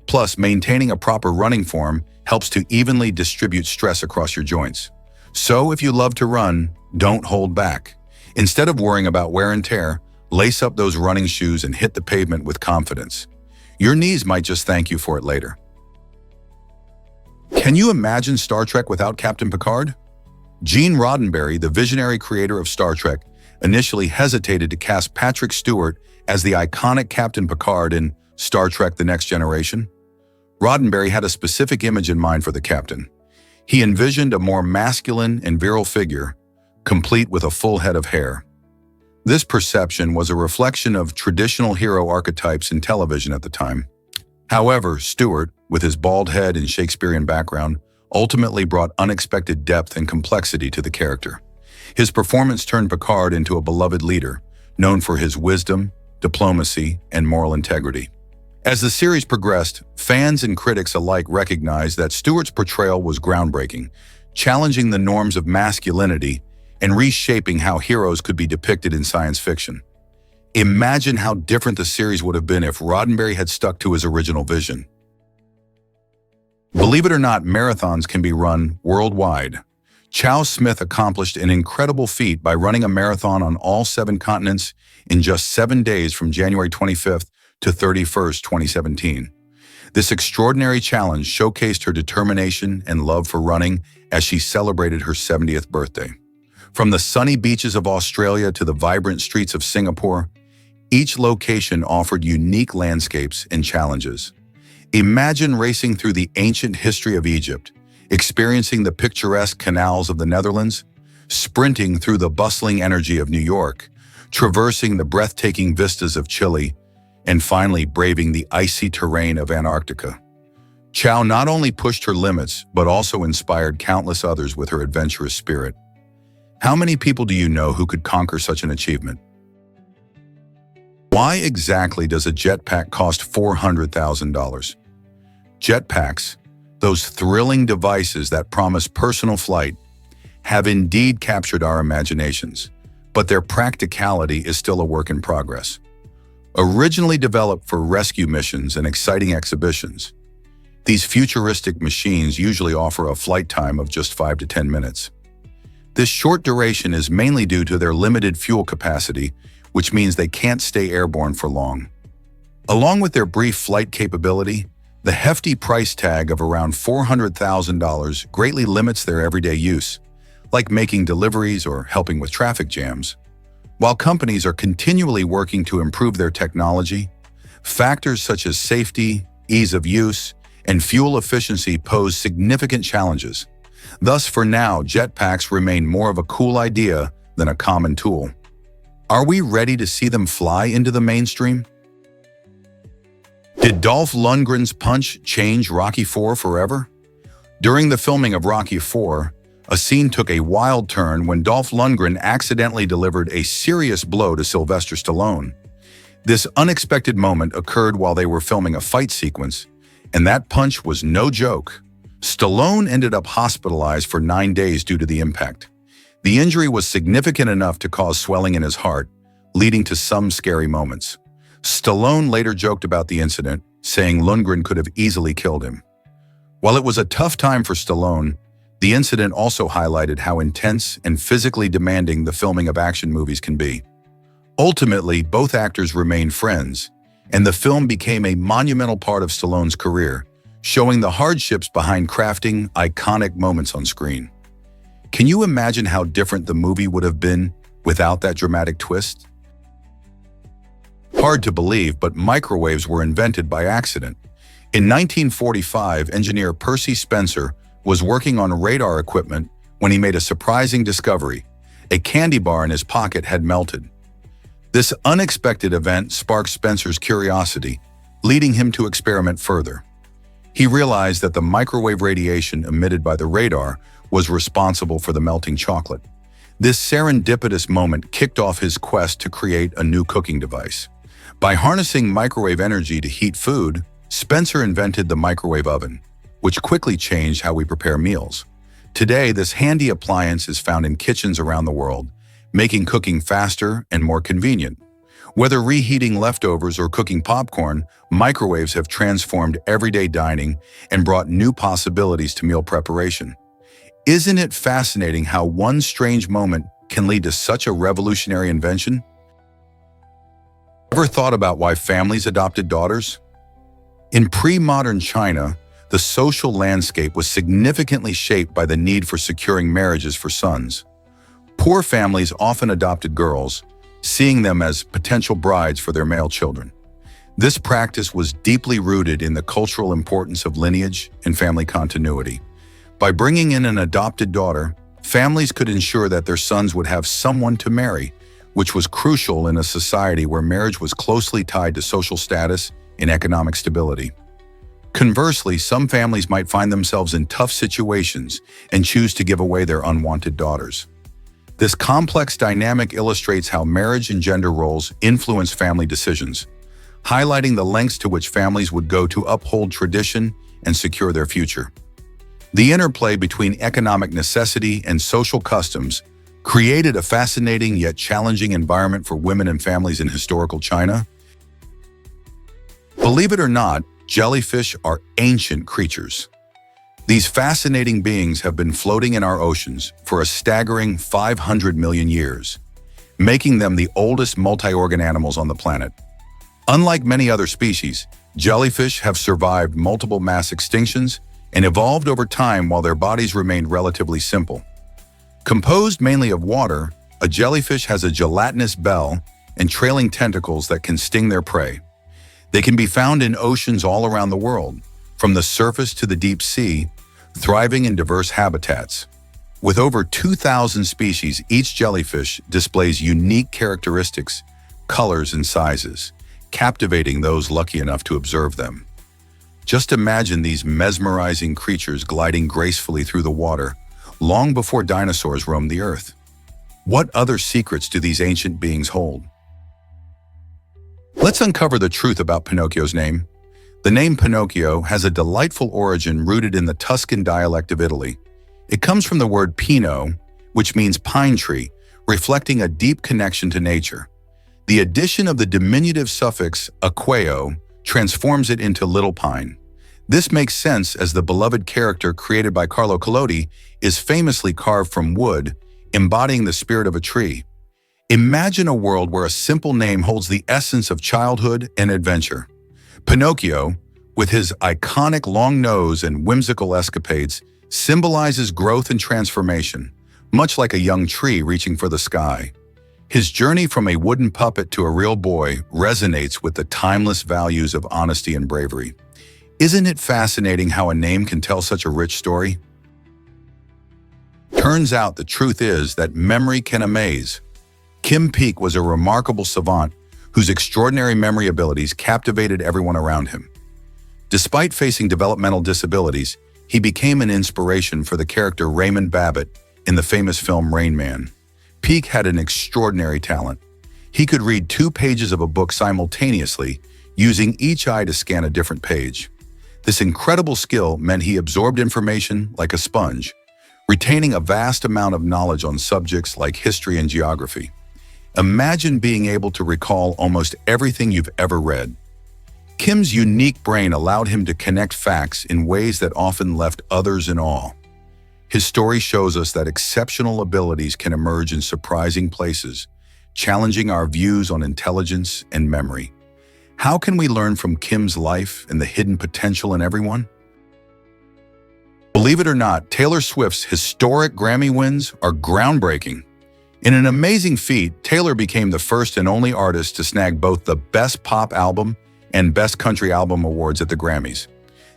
A: Plus, maintaining a proper running form helps to evenly distribute stress across your joints. So if you love to run, don't hold back. Instead of worrying about wear and tear, lace up those running shoes and hit the pavement with confidence. Your knees might just thank you for it later. Can you imagine Star Trek without Captain Picard? Gene Roddenberry, the visionary creator of Star Trek, initially hesitated to cast Patrick Stewart as the iconic Captain Picard in Star Trek: The Next Generation. Roddenberry had a specific image in mind for the captain. He envisioned a more masculine and virile figure, complete with a full head of hair. This perception was a reflection of traditional hero archetypes in television at the time. However, Stewart, with his bald head and Shakespearean background, ultimately brought unexpected depth and complexity to the character. His performance turned Picard into a beloved leader, known for his wisdom, diplomacy, and moral integrity. As the series progressed, fans and critics alike recognized that Stewart's portrayal was groundbreaking, challenging the norms of masculinity and reshaping how heroes could be depicted in science fiction. Imagine how different the series would have been if Roddenberry had stuck to his original vision. Believe it or not, marathons can be run worldwide. Chow Smith accomplished an incredible feat by running a marathon on all 7 continents in just 7 days from January 25th to 31st, 2017. This extraordinary challenge showcased her determination and love for running as she celebrated her 70th birthday. From the sunny beaches of Australia to the vibrant streets of Singapore, each location offered unique landscapes and challenges. Imagine racing through the ancient history of Egypt, experiencing the picturesque canals of the Netherlands, sprinting through the bustling energy of New York, traversing the breathtaking vistas of Chile, and finally braving the icy terrain of Antarctica. Chow not only pushed her limits, but also inspired countless others with her adventurous spirit. How many people do you know who could conquer such an achievement? Why exactly does a jetpack cost $400,000? Jetpacks, those thrilling devices that promise personal flight, have indeed captured our imaginations, but their practicality is still a work in progress. Originally developed for rescue missions and exciting exhibitions, these futuristic machines usually offer a flight time of just 5 to 10 minutes. This short duration is mainly due to their limited fuel capacity, which means they can't stay airborne for long. Along with their brief flight capability, the hefty price tag of around $400,000 greatly limits their everyday use, like making deliveries or helping with traffic jams. While companies are continually working to improve their technology, factors such as safety, ease of use, and fuel efficiency pose significant challenges. Thus, for now, jetpacks remain more of a cool idea than a common tool. Are we ready to see them fly into the mainstream? Did Dolph Lundgren's punch change Rocky IV forever? During the filming of Rocky IV, a scene took a wild turn when Dolph Lundgren accidentally delivered a serious blow to Sylvester Stallone. This unexpected moment occurred while they were filming a fight sequence, and that punch was no joke. Stallone ended up hospitalized for 9 days due to the impact. The injury was significant enough to cause swelling in his heart, leading to some scary moments. Stallone later joked about the incident, saying Lundgren could have easily killed him. While it was a tough time for Stallone, the incident also highlighted how intense and physically demanding the filming of action movies can be. Ultimately, both actors remained friends, and the film became a monumental part of Stallone's career, showing the hardships behind crafting iconic moments on screen. Can you imagine how different the movie would have been without that dramatic twist? Hard to believe, but microwaves were invented by accident. In 1945, engineer Percy Spencer was working on radar equipment when he made a surprising discovery. A candy bar in his pocket had melted. This unexpected event sparked Spencer's curiosity, leading him to experiment further. He realized that the microwave radiation emitted by the radar was responsible for the melting chocolate. This serendipitous moment kicked off his quest to create a new cooking device. By harnessing microwave energy to heat food, Spencer invented the microwave oven, which quickly changed how we prepare meals. Today, this handy appliance is found in kitchens around the world, making cooking faster and more convenient. Whether reheating leftovers or cooking popcorn, microwaves have transformed everyday dining and brought new possibilities to meal preparation. Isn't it fascinating how one strange moment can lead to such a revolutionary invention? Ever thought about why families adopted daughters? In pre-modern China, the social landscape was significantly shaped by the need for securing marriages for sons. Poor families often adopted girls, seeing them as potential brides for their male children. This practice was deeply rooted in the cultural importance of lineage and family continuity. By bringing in an adopted daughter, families could ensure that their sons would have someone to marry, which was crucial in a society where marriage was closely tied to social status and economic stability. Conversely, some families might find themselves in tough situations and choose to give away their unwanted daughters. This complex dynamic illustrates how marriage and gender roles influence family decisions, highlighting the lengths to which families would go to uphold tradition and secure their future. The interplay between economic necessity and social customs created a fascinating yet challenging environment for women and families in historical China. Believe it or not, jellyfish are ancient creatures. These fascinating beings have been floating in our oceans for a staggering 500 million years, making them the oldest multi-organ animals on the planet. Unlike many other species, jellyfish have survived multiple mass extinctions and evolved over time while their bodies remained relatively simple. Composed mainly of water, a jellyfish has a gelatinous bell and trailing tentacles that can sting their prey. They can be found in oceans all around the world, from the surface to the deep sea, thriving in diverse habitats. With over 2,000 species, each jellyfish displays unique characteristics, colors, and sizes, captivating those lucky enough to observe them. Just imagine these mesmerizing creatures gliding gracefully through the water, long before dinosaurs roamed the earth. What other secrets do these ancient beings hold? Let's uncover the truth about Pinocchio's name. The name Pinocchio has a delightful origin rooted in the Tuscan dialect of Italy. It comes from the word pino, which means pine tree, reflecting a deep connection to nature. The addition of the diminutive suffix aqueo transforms it into little pine. This makes sense as the beloved character created by Carlo Collodi is famously carved from wood, embodying the spirit of a tree. Imagine a world where a simple name holds the essence of childhood and adventure. Pinocchio, with his iconic long nose and whimsical escapades, symbolizes growth and transformation, much like a young tree reaching for the sky. His journey from a wooden puppet to a real boy resonates with the timeless values of honesty and bravery. Isn't it fascinating how a name can tell such a rich story? Turns out the truth is that memory can amaze. Kim Peek was a remarkable savant whose extraordinary memory abilities captivated everyone around him. Despite facing developmental disabilities, he became an inspiration for the character Raymond Babbitt in the famous film Rain Man. Peek had an extraordinary talent. He could read 2 pages of a book simultaneously, using each eye to scan a different page. This incredible skill meant he absorbed information like a sponge, retaining a vast amount of knowledge on subjects like history and geography. Imagine being able to recall almost everything you've ever read. Kim's unique brain allowed him to connect facts in ways that often left others in awe. His story shows us that exceptional abilities can emerge in surprising places, challenging our views on intelligence and memory. How can we learn from Kim's life and the hidden potential in everyone? Believe it or not, Taylor Swift's historic Grammy wins are groundbreaking. In an amazing feat, Taylor became the first and only artist to snag both the Best Pop Album and Best Country Album awards at the Grammys.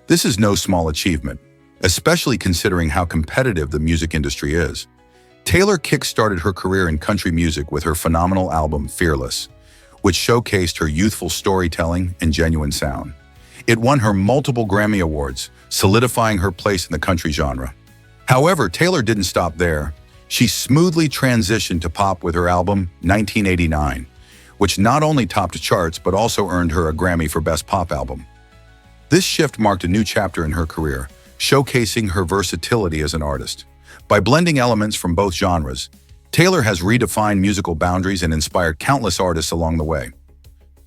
A: This is no small achievement, especially considering how competitive the music industry is. Taylor kick-started her career in country music with her phenomenal album, Fearless, which showcased her youthful storytelling and genuine sound. It won her multiple Grammy Awards, solidifying her place in the country genre. However, Taylor didn't stop there. She smoothly transitioned to pop with her album 1989, which not only topped the charts but also earned her a Grammy for Best Pop Album. This shift marked a new chapter in her career, showcasing her versatility as an artist. By blending elements from both genres, Taylor has redefined musical boundaries and inspired countless artists along the way.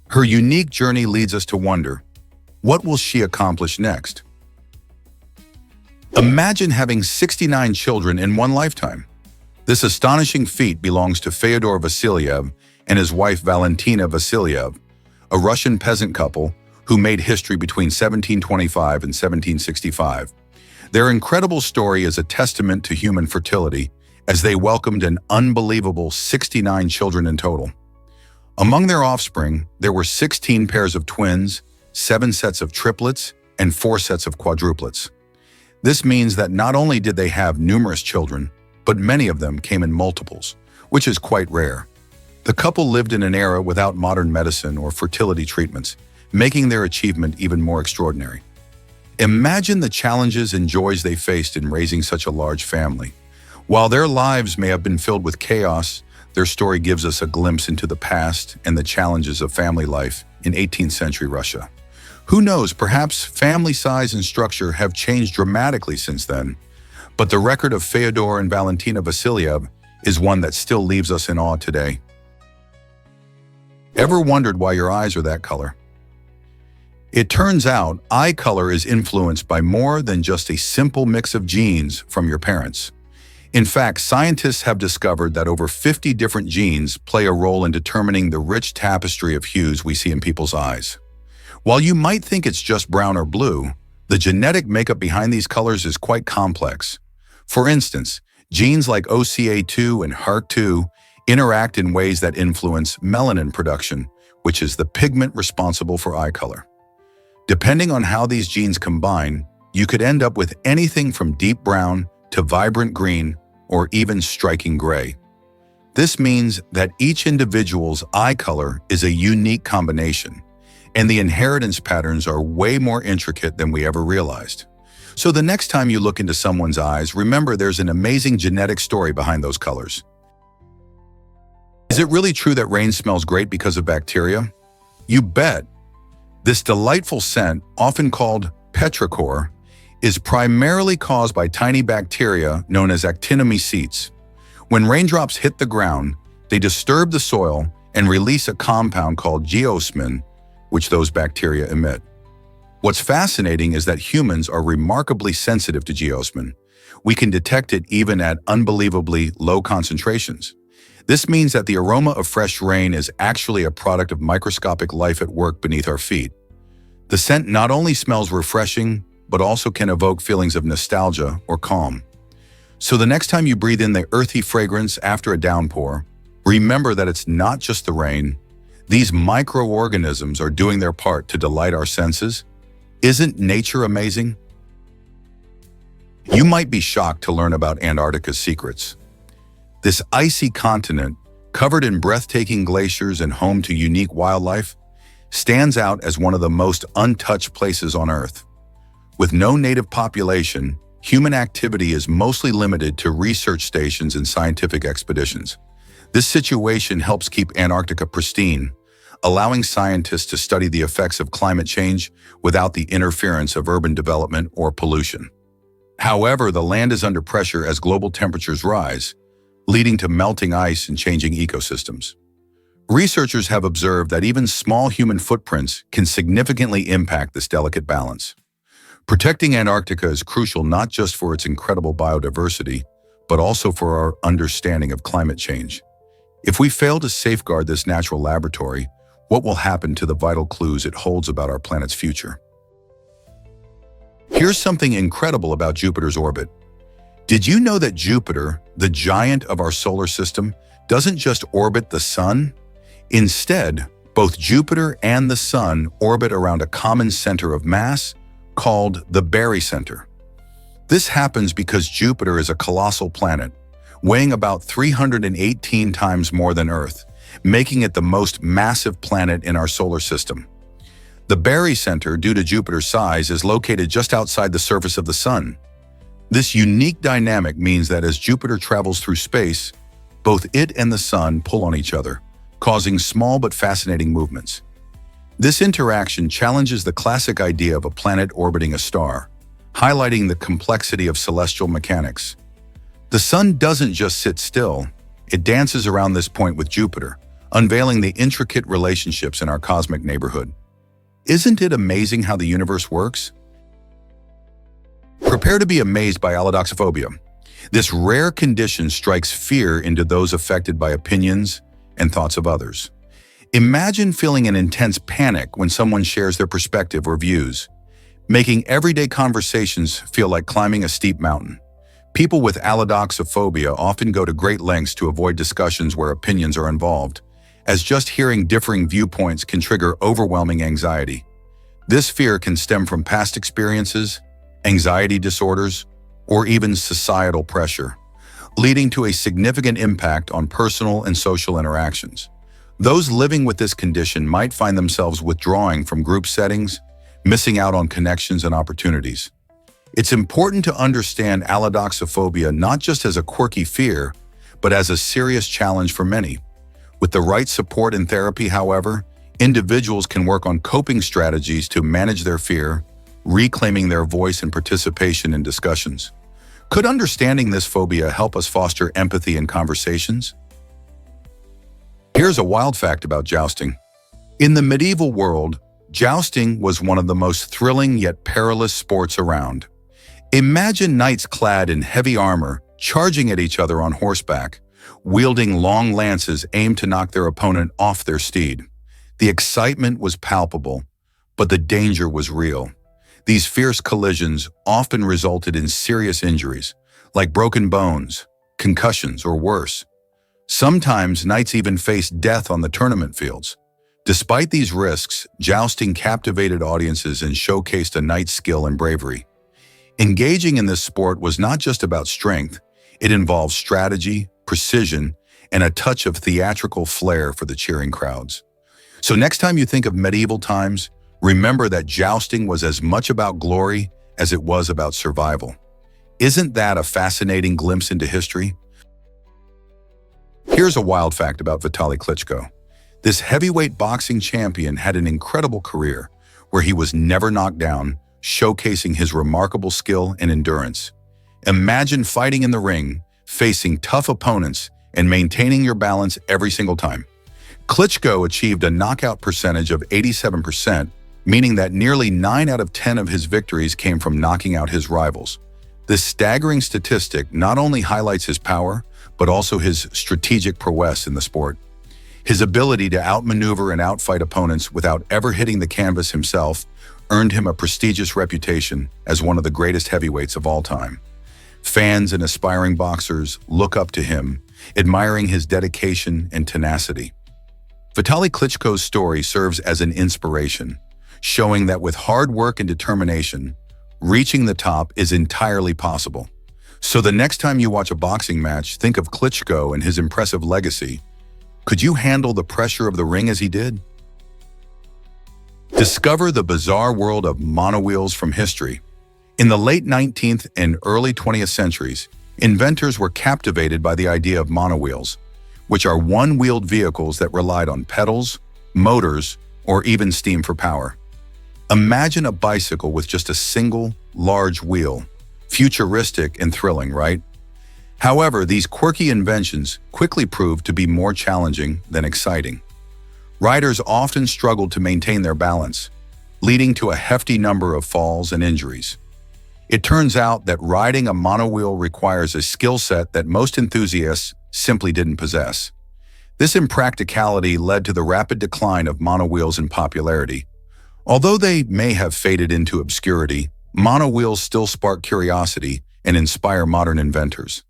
A: Her unique journey leads us to wonder, what will she accomplish next? Imagine having 69 children in one lifetime. This astonishing feat belongs to Fyodor Vasilyev and his wife Valentina Vasilyev, a Russian peasant couple who made history between 1725 and 1765. Their incredible story is a testament to human fertility, as they welcomed an unbelievable 69 children in total. Among their offspring, there were 16 pairs of twins, 7 sets of triplets, and 4 sets of quadruplets. This means that not only did they have numerous children, but many of them came in multiples, which is quite rare. The couple lived in an era without modern medicine or fertility treatments, making their achievement even more extraordinary. Imagine the challenges and joys they faced in raising such a large family. While their lives may have been filled with chaos, their story gives us a glimpse into the past and the challenges of family life in 18th century Russia. Who knows, perhaps family size and structure have changed dramatically since then, but the record of Fyodor and Valentina Vasilyev is one that still leaves us in awe today. Ever wondered why your eyes are that color? It turns out eye color is influenced by more than just a simple mix of genes from your parents. In fact, scientists have discovered that over 50 different genes play a role in determining the rich tapestry of hues we see in people's eyes. While you might think it's just brown or blue, the genetic makeup behind these colors is quite complex. For instance, genes like OCA2 and HER2 interact in ways that influence melanin production, which is the pigment responsible for eye color. Depending on how these genes combine, you could end up with anything from deep brown to vibrant green or even striking gray. This means that each individual's eye color is a unique combination, and the inheritance patterns are way more intricate than we ever realized. So the next time you look into someone's eyes, remember there's an amazing genetic story behind those colors. Is it really true that rain smells great because of bacteria? You bet. This delightful scent, often called petrichor, is primarily caused by tiny bacteria known as actinomycetes. When raindrops hit the ground, they disturb the soil and release a compound called geosmin, which those bacteria emit. What's fascinating is that humans are remarkably sensitive to geosmin. We can detect it even at unbelievably low concentrations. This means that the aroma of fresh rain is actually a product of microscopic life at work beneath our feet. The scent not only smells refreshing, but also can evoke feelings of nostalgia or calm. So the next time you breathe in the earthy fragrance after a downpour, remember that it's not just the rain. These microorganisms are doing their part to delight our senses. Isn't nature amazing? You might be shocked to learn about Antarctica's secrets. This icy continent, covered in breathtaking glaciers and home to unique wildlife, stands out as one of the most untouched places on Earth. With no native population, human activity is mostly limited to research stations and scientific expeditions. This situation helps keep Antarctica pristine, allowing scientists to study the effects of climate change without the interference of urban development or pollution. However, the land is under pressure as global temperatures rise, leading to melting ice and changing ecosystems. Researchers have observed that even small human footprints can significantly impact this delicate balance. Protecting Antarctica is crucial not just for its incredible biodiversity, but also for our understanding of climate change. If we fail to safeguard this natural laboratory, what will happen to the vital clues it holds about our planet's future? Here's something incredible about Jupiter's orbit. Did you know that Jupiter, the giant of our solar system, doesn't just orbit the Sun? Instead, both Jupiter and the Sun orbit around a common center of mass called the barycenter. This happens because Jupiter is a colossal planet, weighing about 318 times more than Earth, making it the most massive planet in our solar system. The barycenter, due to Jupiter's size, is located just outside the surface of the Sun. This unique dynamic means that as Jupiter travels through space, both it and the Sun pull on each other, causing small but fascinating movements. This interaction challenges the classic idea of a planet orbiting a star, highlighting the complexity of celestial mechanics. The Sun doesn't just sit still, it dances around this point with Jupiter, unveiling the intricate relationships in our cosmic neighborhood. Isn't it amazing how the universe works? Prepare to be amazed by allodoxophobia. This rare condition strikes fear into those affected by opinions and thoughts of others. Imagine feeling an intense panic when someone shares their perspective or views, making everyday conversations feel like climbing a steep mountain. People with allodoxophobia often go to great lengths to avoid discussions where opinions are involved, as just hearing differing viewpoints can trigger overwhelming anxiety. This fear can stem from past experiences, anxiety disorders, or even societal pressure, leading to a significant impact on personal and social interactions. Those living with this condition might find themselves withdrawing from group settings, missing out on connections and opportunities. It's important to understand allodoxophobia not just as a quirky fear, but as a serious challenge for many. With the right support and therapy, however, individuals can work on coping strategies to manage their fear, reclaiming their voice and participation in discussions. Could understanding this phobia help us foster empathy in conversations? Here's a wild fact about jousting. In the medieval world, jousting was one of the most thrilling yet perilous sports around. Imagine knights clad in heavy armor charging at each other on horseback, wielding long lances aimed to knock their opponent off their steed. The excitement was palpable, but the danger was real. These fierce collisions often resulted in serious injuries, like broken bones, concussions, or worse. Sometimes knights even faced death on the tournament fields. Despite these risks, jousting captivated audiences and showcased a knight's skill and bravery. Engaging in this sport was not just about strength, it involved strategy, precision, and a touch of theatrical flair for the cheering crowds. So next time you think of medieval times, remember that jousting was as much about glory as it was about survival. Isn't that a fascinating glimpse into history? Here's a wild fact about Vitaly Klitschko. This heavyweight boxing champion had an incredible career where he was never knocked down, showcasing his remarkable skill and endurance. Imagine fighting in the ring, facing tough opponents, and maintaining your balance every single time. Klitschko achieved a knockout percentage of 87%, meaning that nearly 9 out of 10 of his victories came from knocking out his rivals. This staggering statistic not only highlights his power, but also his strategic prowess in the sport. His ability to outmaneuver and outfight opponents without ever hitting the canvas himself earned him a prestigious reputation as one of the greatest heavyweights of all time. Fans and aspiring boxers look up to him, admiring his dedication and tenacity. Vitaly Klitschko's story serves as an inspiration, showing that with hard work and determination, reaching the top is entirely possible. So the next time you watch a boxing match, think of Klitschko and his impressive legacy. Could you handle the pressure of the ring as he did? Discover the bizarre world of monowheels from history. In the late 19th and early 20th centuries, inventors were captivated by the idea of monowheels, which are one-wheeled vehicles that relied on pedals, motors, or even steam for power. Imagine a bicycle with just a single, large wheel. Futuristic and thrilling, right? However, these quirky inventions quickly proved to be more challenging than exciting. Riders often struggled to maintain their balance, leading to a hefty number of falls and injuries. It turns out that riding a monowheel requires a skill set that most enthusiasts simply didn't possess. This impracticality led to the rapid decline of monowheels in popularity. Although they may have faded into obscurity, monowheels still spark curiosity and inspire modern inventors.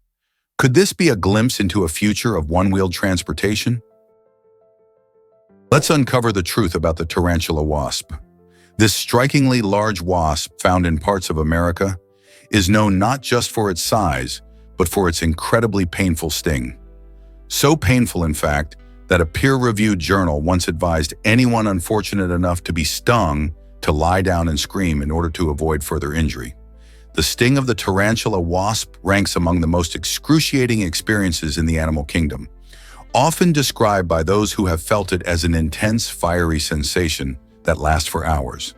A: Could this be a glimpse into a future of one-wheeled transportation? Let's uncover the truth about the tarantula wasp. This strikingly large wasp found in parts of America is known not just for its size, but for its incredibly painful sting. So painful, in fact, that a peer-reviewed journal once advised anyone unfortunate enough to be stung to lie down and scream in order to avoid further injury. The sting of the tarantula wasp ranks among the most excruciating experiences in the animal kingdom, often described by those who have felt it as an intense, fiery sensation that lasts for hours.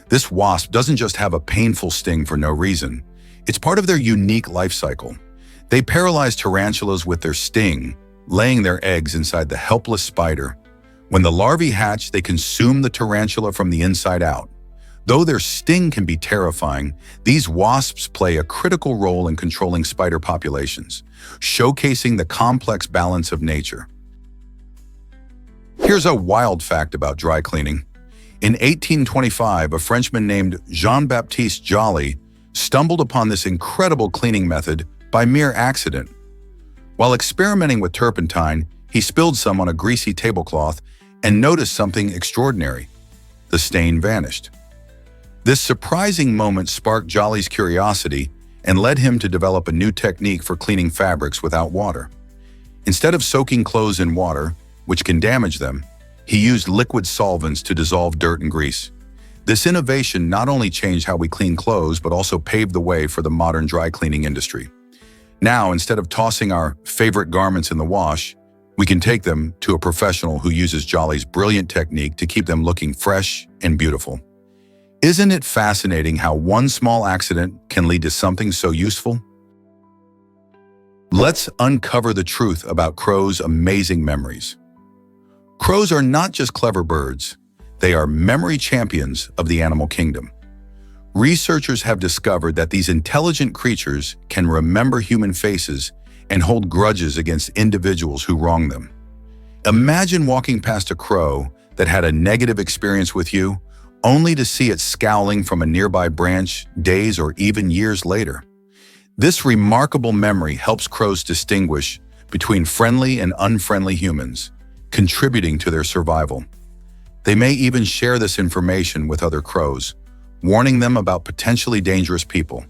A: This wasp doesn't just have a painful sting for no reason. It's part of their unique life cycle. They paralyze tarantulas with their sting, laying their eggs inside the helpless spider. When the larvae hatch, they consume the tarantula from the inside out. Though their sting can be terrifying, these wasps play a critical role in controlling spider populations, showcasing the complex balance of nature. Here's a wild fact about dry cleaning. In 1825, a Frenchman named Jean-Baptiste Joly stumbled upon this incredible cleaning method by mere accident. While experimenting with turpentine, he spilled some on a greasy tablecloth and noticed something extraordinary. The stain vanished. This surprising moment sparked Joly's curiosity and led him to develop a new technique for cleaning fabrics without water. Instead of soaking clothes in water, which can damage them, he used liquid solvents to dissolve dirt and grease. This innovation not only changed how we clean clothes, but also paved the way for the modern dry cleaning industry. Now, instead of tossing our favorite garments in the wash, we can take them to a professional who uses Joly's brilliant technique to keep them looking fresh and beautiful. Isn't it fascinating how one small accident can lead to something so useful? Let's uncover the truth about crows' amazing memories. Crows are not just clever birds, they are memory champions of the animal kingdom. Researchers have discovered that these intelligent creatures can remember human faces and hold grudges against individuals who wrong them. Imagine walking past a crow that had a negative experience with you, only to see it scowling from a nearby branch days or even years later. This remarkable memory helps crows distinguish between friendly and unfriendly humans, contributing to their survival. They may even share this information with other crows, warning them about potentially dangerous people.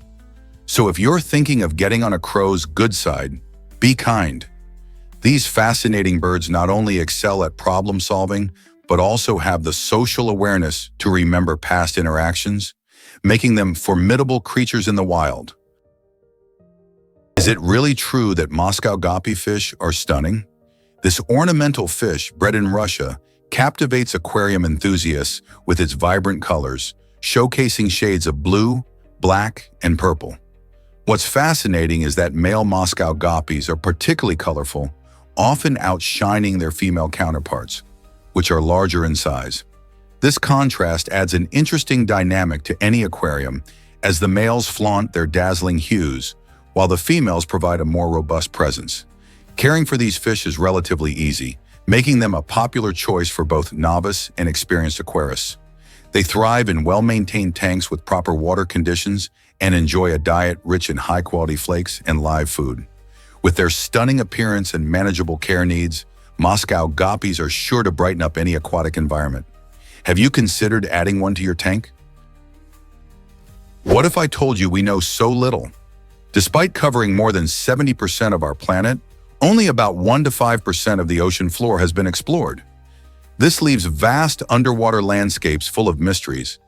A: So if you're thinking of getting on a crow's good side, be kind. These fascinating birds not only excel at problem solving, but also have the social awareness to remember past interactions, making them formidable creatures in the wild. Is it really true that Moscow guppy fish are stunning? This ornamental fish, bred in Russia, captivates aquarium enthusiasts with its vibrant colors, showcasing shades of blue, black, and purple. What's fascinating is that male Moscow guppies are particularly colorful, often outshining their female counterparts, which are larger in size. This contrast adds an interesting dynamic to any aquarium, as the males flaunt their dazzling hues, while the females provide a more robust presence. Caring for these fish is relatively easy, making them a popular choice for both novice and experienced aquarists. They thrive in well-maintained tanks with proper water conditions and enjoy a diet rich in high-quality flakes and live food. With their stunning appearance and manageable care needs, Moscow guppies are sure to brighten up any aquatic environment. Have you considered adding one to your tank? What if I told you we know so little? Despite covering more than 70% of our planet, only about 1 to 5% of the ocean floor has been explored. This leaves vast underwater landscapes full of mysteries.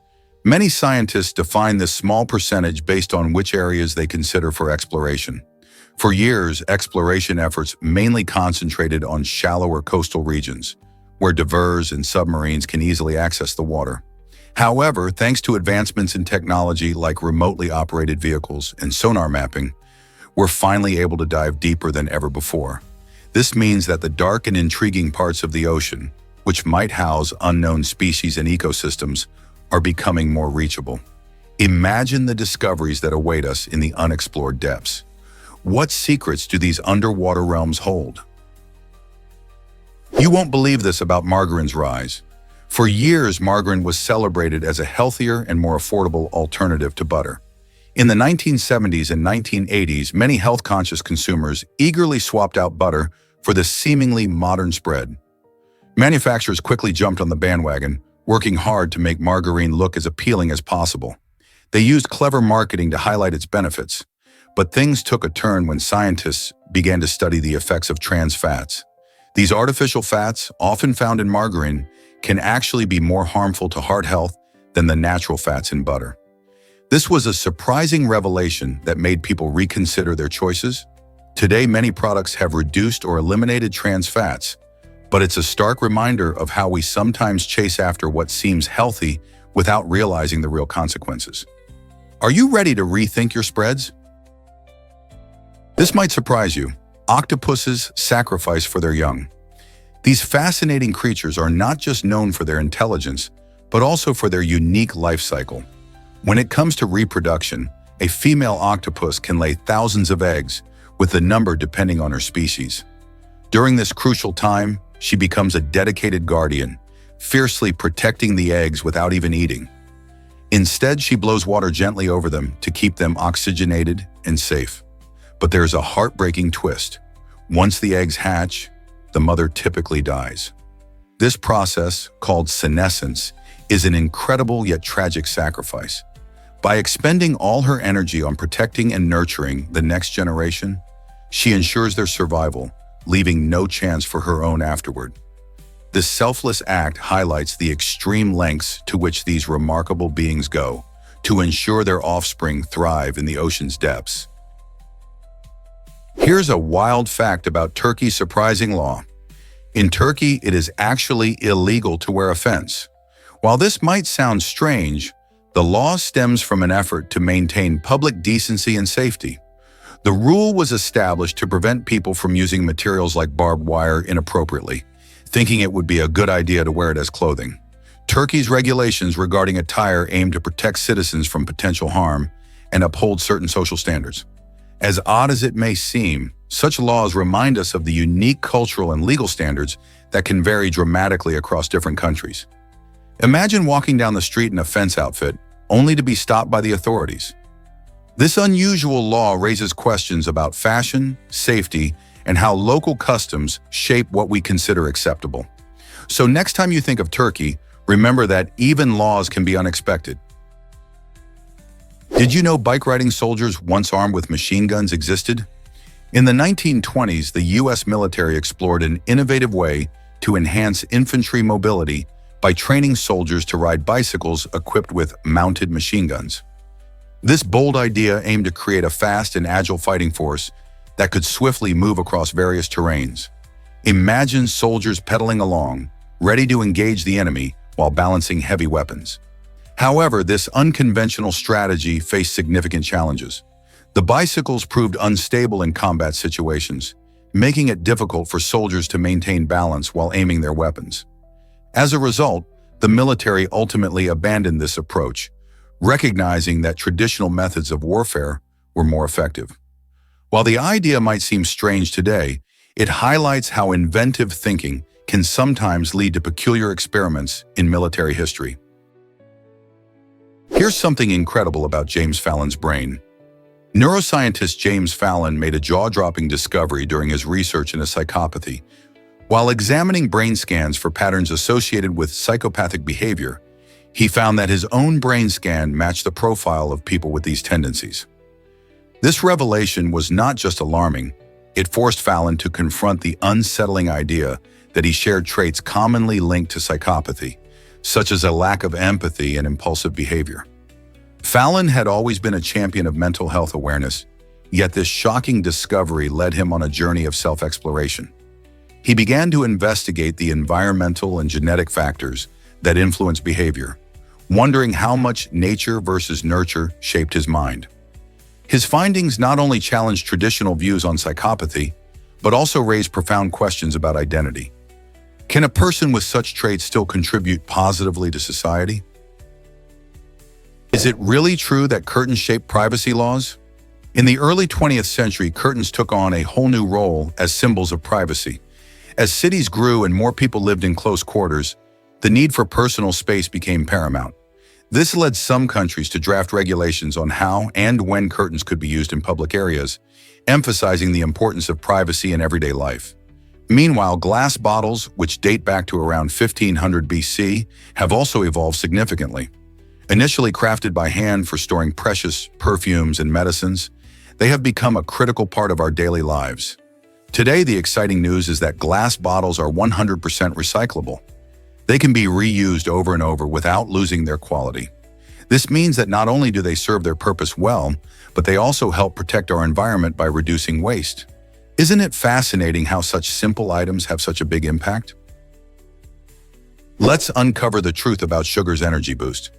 A: Many scientists define this small percentage based on which areas they consider for exploration. For years, exploration efforts mainly concentrated on shallower coastal regions, where divers and submarines can easily access the water. However, thanks to advancements in technology like remotely operated vehicles and sonar mapping, we're finally able to dive deeper than ever before. This means that the dark and intriguing parts of the ocean, which might house unknown species and ecosystems, are becoming more reachable. Imagine the discoveries that await us in the unexplored depths. What secrets do these underwater realms hold? You won't believe this about margarine's rise. For years, margarine was celebrated as a healthier and more affordable alternative to butter. In the 1970s and 1980s, many health-conscious consumers eagerly swapped out butter for this seemingly modern spread. Manufacturers quickly jumped on the bandwagon, working hard to make margarine look as appealing as possible. They used clever marketing to highlight its benefits. But things took a turn when scientists began to study the effects of trans fats. These artificial fats, often found in margarine, can actually be more harmful to heart health than the natural fats in butter. This was a surprising revelation that made people reconsider their choices. Today, many products have reduced or eliminated trans fats, but it's a stark reminder of how we sometimes chase after what seems healthy without realizing the real consequences. Are you ready to rethink your spreads? This might surprise you. Octopuses sacrifice for their young. These fascinating creatures are not just known for their intelligence, but also for their unique life cycle. When it comes to reproduction, a female octopus can lay thousands of eggs, with the number depending on her species. During this crucial time, she becomes a dedicated guardian, fiercely protecting the eggs without even eating. Instead, she blows water gently over them to keep them oxygenated and safe. But there's a heartbreaking twist. Once the eggs hatch, the mother typically dies. This process, called senescence, is an incredible yet tragic sacrifice. By expending all her energy on protecting and nurturing the next generation, she ensures their survival, leaving no chance for her own afterward. This selfless act highlights the extreme lengths to which these remarkable beings go to ensure their offspring thrive in the ocean's depths. Here's a wild fact about Turkey's surprising law. In Turkey, it is actually illegal to wear a fence. While this might sound strange, the law stems from an effort to maintain public decency and safety. The rule was established to prevent people from using materials like barbed wire inappropriately, thinking it would be a good idea to wear it as clothing. Turkey's regulations regarding attire aim to protect citizens from potential harm and uphold certain social standards. As odd as it may seem, such laws remind us of the unique cultural and legal standards that can vary dramatically across different countries. Imagine walking down the street in a fence outfit, only to be stopped by the authorities. This unusual law raises questions about fashion, safety, and how local customs shape what we consider acceptable. So next time you think of Turkey, remember that even laws can be unexpected. Did you know bike riding soldiers once armed with machine guns existed? In the 1920s, the U.S. military explored an innovative way to enhance infantry mobility by training soldiers to ride bicycles equipped with mounted machine guns. This bold idea aimed to create a fast and agile fighting force that could swiftly move across various terrains. Imagine soldiers pedaling along, ready to engage the enemy while balancing heavy weapons. However, this unconventional strategy faced significant challenges. The bicycles proved unstable in combat situations, making it difficult for soldiers to maintain balance while aiming their weapons. As a result, the military ultimately abandoned this approach, recognizing that traditional methods of warfare were more effective. While the idea might seem strange today, it highlights how inventive thinking can sometimes lead to peculiar experiments in military history. Here's something incredible about James Fallon's brain. Neuroscientist James Fallon made a jaw-dropping discovery during his research into psychopathy. While examining brain scans for patterns associated with psychopathic behavior, he found that his own brain scan matched the profile of people with these tendencies. This revelation was not just alarming, it forced Fallon to confront the unsettling idea that he shared traits commonly linked to psychopathy, such as a lack of empathy and impulsive behavior. Fallon had always been a champion of mental health awareness, yet this shocking discovery led him on a journey of self-exploration. He began to investigate the environmental and genetic factors that influence behavior, wondering how much nature versus nurture shaped his mind. His findings not only challenged traditional views on psychopathy, but also raised profound questions about identity. Can a person with such traits still contribute positively to society? Is it really true that curtains shape privacy laws? In the early 20th century, curtains took on a whole new role as symbols of privacy. As cities grew and more people lived in close quarters, the need for personal space became paramount. This led some countries to draft regulations on how and when curtains could be used in public areas, emphasizing the importance of privacy in everyday life. Meanwhile, glass bottles, which date back to around 1500 BC, have also evolved significantly. Initially crafted by hand for storing precious perfumes and medicines, they have become a critical part of our daily lives. Today, the exciting news is that glass bottles are 100% recyclable. They can be reused over and over without losing their quality. This means that not only do they serve their purpose well, but they also help protect our environment by reducing waste. Isn't it fascinating how such simple items have such a big impact? Let's uncover the truth about sugar's energy boost.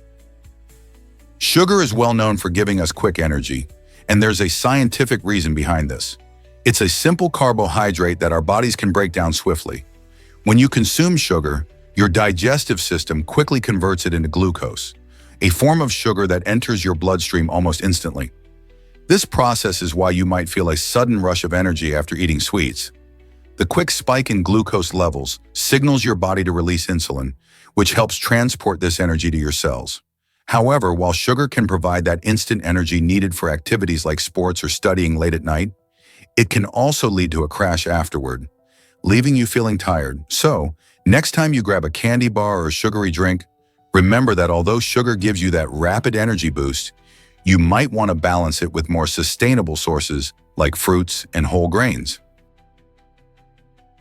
A: Sugar is well known for giving us quick energy, and there's a scientific reason behind this. It's a simple carbohydrate that our bodies can break down swiftly. When you consume sugar, your digestive system quickly converts it into glucose, a form of sugar that enters your bloodstream almost instantly. This process is why you might feel a sudden rush of energy after eating sweets. The quick spike in glucose levels signals your body to release insulin, which helps transport this energy to your cells. However, while sugar can provide that instant energy needed for activities like sports or studying late at night, it can also lead to a crash afterward, leaving you feeling tired. So, next time you grab a candy bar or a sugary drink, remember that although sugar gives you that rapid energy boost, you might want to balance it with more sustainable sources like fruits and whole grains.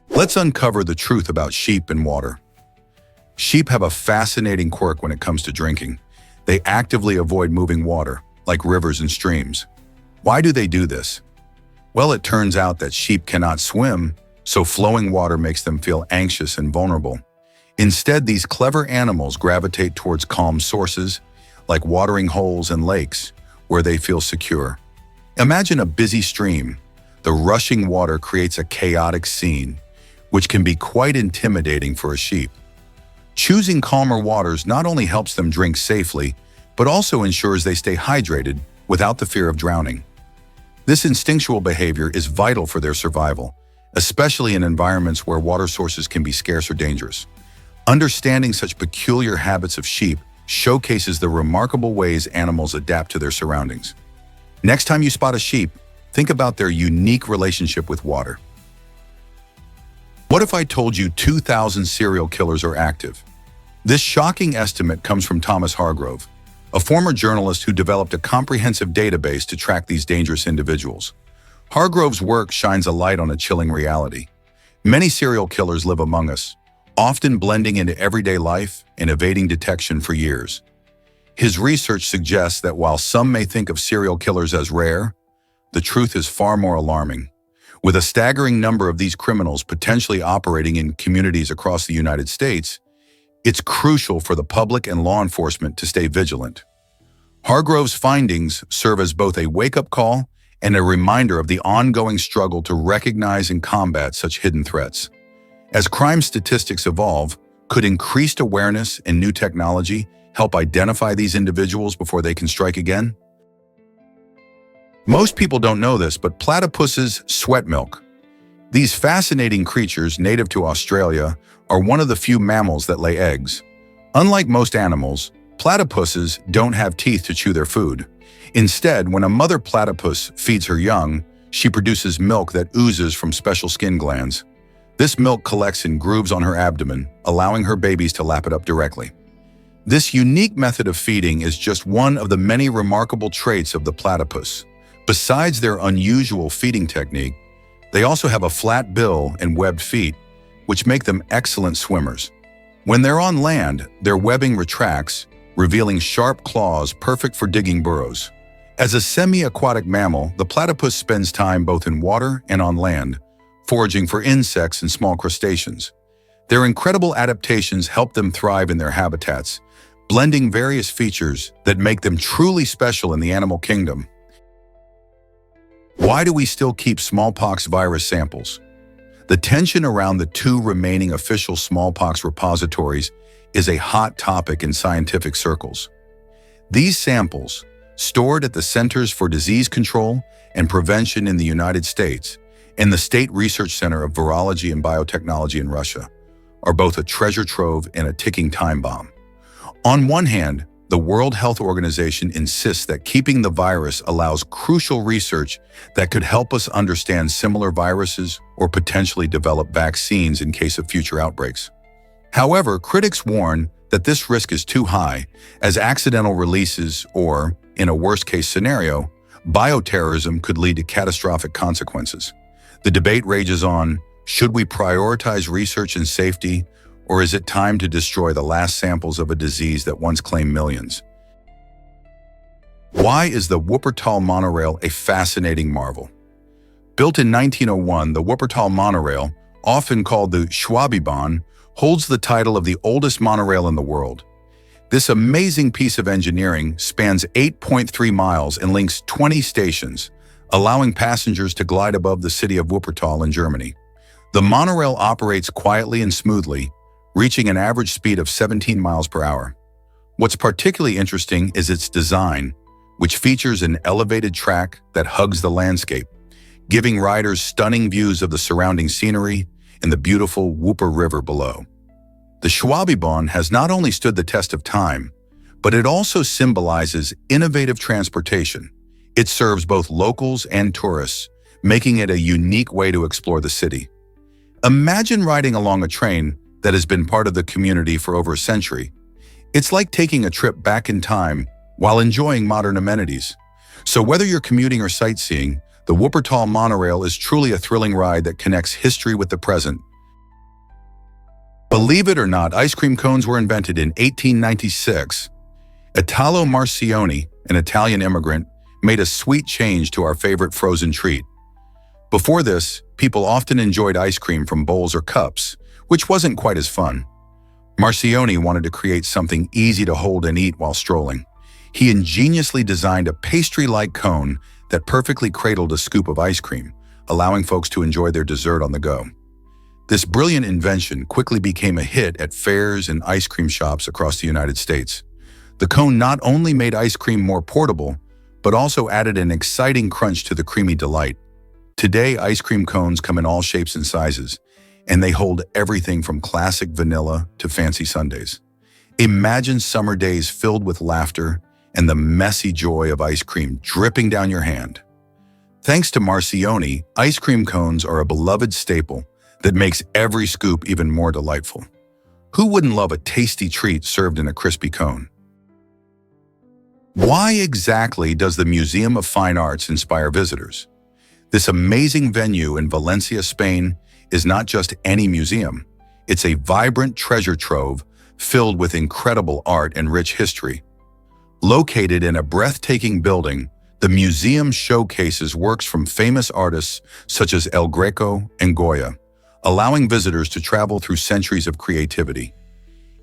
A: Let's uncover the truth about sheep and water. Sheep have a fascinating quirk when it comes to drinking. They actively avoid moving water, like rivers and streams. Why do they do this? Well, it turns out that sheep cannot swim, so flowing water makes them feel anxious and vulnerable. Instead, these clever animals gravitate towards calm sources, like watering holes and lakes, where they feel secure. Imagine a busy stream. The rushing water creates a chaotic scene, which can be quite intimidating for a sheep. Choosing calmer waters not only helps them drink safely, but also ensures they stay hydrated without the fear of drowning. This instinctual behavior is vital for their survival, especially in environments where water sources can be scarce or dangerous. Understanding such peculiar habits of sheep showcases the remarkable ways animals adapt to their surroundings. Next time you spot a sheep, think about their unique relationship with water. What if I told you 2,000 serial killers are active? This shocking estimate comes from Thomas Hargrove, a former journalist who developed a comprehensive database to track these dangerous individuals. Hargrove's work shines a light on a chilling reality. Many serial killers live among us, often blending into everyday life and evading detection for years. His research suggests that while some may think of serial killers as rare, the truth is far more alarming. With a staggering number of these criminals potentially operating in communities across the United States, it's crucial for the public and law enforcement to stay vigilant. Hargrove's findings serve as both a wake-up call and a reminder of the ongoing struggle to recognize and combat such hidden threats. As crime statistics evolve, could increased awareness and new technology help identify these individuals before they can strike again? Most people don't know this, but platypuses sweat milk. These fascinating creatures native to Australia are one of the few mammals that lay eggs. Unlike most animals, platypuses don't have teeth to chew their food. Instead, when a mother platypus feeds her young, she produces milk that oozes from special skin glands. This milk collects in grooves on her abdomen, allowing her babies to lap it up directly. This unique method of feeding is just one of the many remarkable traits of the platypus. Besides their unusual feeding technique, they also have a flat bill and webbed feet, which make them excellent swimmers. When they're on land, their webbing retracts, revealing sharp claws perfect for digging burrows. As a semi-aquatic mammal, the platypus spends time both in water and on land, foraging for insects and small crustaceans. Their incredible adaptations help them thrive in their habitats, blending various features that make them truly special in the animal kingdom. Why do we still keep smallpox virus samples? The tension around the two remaining official smallpox repositories is a hot topic in scientific circles. These samples, stored at the Centers for Disease Control and Prevention in the United States and the State Research Center of Virology and Biotechnology in Russia, are both a treasure trove and a ticking time bomb. On one hand, the World Health Organization insists that keeping the virus allows crucial research that could help us understand similar viruses or potentially develop vaccines in case of future outbreaks. However, critics warn that this risk is too high, as accidental releases or, in a worst-case scenario, bioterrorism could lead to catastrophic consequences. The debate rages on: should we prioritize research and safety, or is it time to destroy the last samples of a disease that once claimed millions? Why is the Wuppertal monorail a fascinating marvel? Built in 1901, the Wuppertal monorail, often called the Schwabebahn, holds the title of the oldest monorail in the world. This amazing piece of engineering spans 8.3 miles and links 20 stations, allowing passengers to glide above the city of Wuppertal in Germany. The monorail operates quietly and smoothly, reaching an average speed of 17 miles per hour. What's particularly interesting is its design, which features an elevated track that hugs the landscape, giving riders stunning views of the surrounding scenery and the beautiful Wupper River below. The Schwabebahn has not only stood the test of time, but it also symbolizes innovative transportation. It serves both locals and tourists, making it a unique way to explore the city. Imagine riding along a train that has been part of the community for over a century. It's like taking a trip back in time while enjoying modern amenities. So whether you're commuting or sightseeing, the Wuppertal monorail is truly a thrilling ride that connects history with the present. Believe it or not, ice cream cones were invented in 1896. Italo Marcioni, an Italian immigrant, made a sweet change to our favorite frozen treat. Before this, people often enjoyed ice cream from bowls or cups, which wasn't quite as fun. Marcioni wanted to create something easy to hold and eat while strolling. He ingeniously designed a pastry-like cone that perfectly cradled a scoop of ice cream, allowing folks to enjoy their dessert on the go. This brilliant invention quickly became a hit at fairs and ice cream shops across the United States. The cone not only made ice cream more portable, but also added an exciting crunch to the creamy delight. Today, ice cream cones come in all shapes and sizes, and they hold everything from classic vanilla to fancy sundaes. Imagine summer days filled with laughter and the messy joy of ice cream dripping down your hand. Thanks to Marcioni, ice cream cones are a beloved staple that makes every scoop even more delightful. Who wouldn't love a tasty treat served in a crispy cone? Why exactly does the Museum of Fine Arts inspire visitors? This amazing venue in Valencia, Spain, is not just any museum. It's a vibrant treasure trove filled with incredible art and rich history. Located in a breathtaking building, the museum showcases works from famous artists such as El Greco and Goya, allowing visitors to travel through centuries of creativity.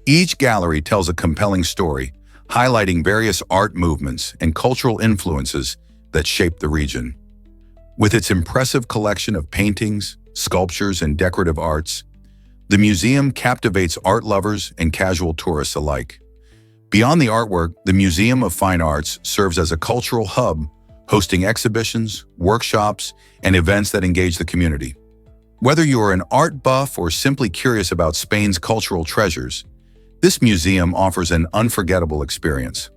A: Each gallery tells a compelling story, highlighting various art movements and cultural influences that shaped the region. With its impressive collection of paintings, sculptures, and decorative arts, the museum captivates art lovers and casual tourists alike. Beyond the artwork, the Museum of Fine Arts serves as a cultural hub, hosting exhibitions, workshops, and events that engage the community. Whether you're an art buff or simply curious about Spain's cultural treasures, this museum offers an unforgettable experience.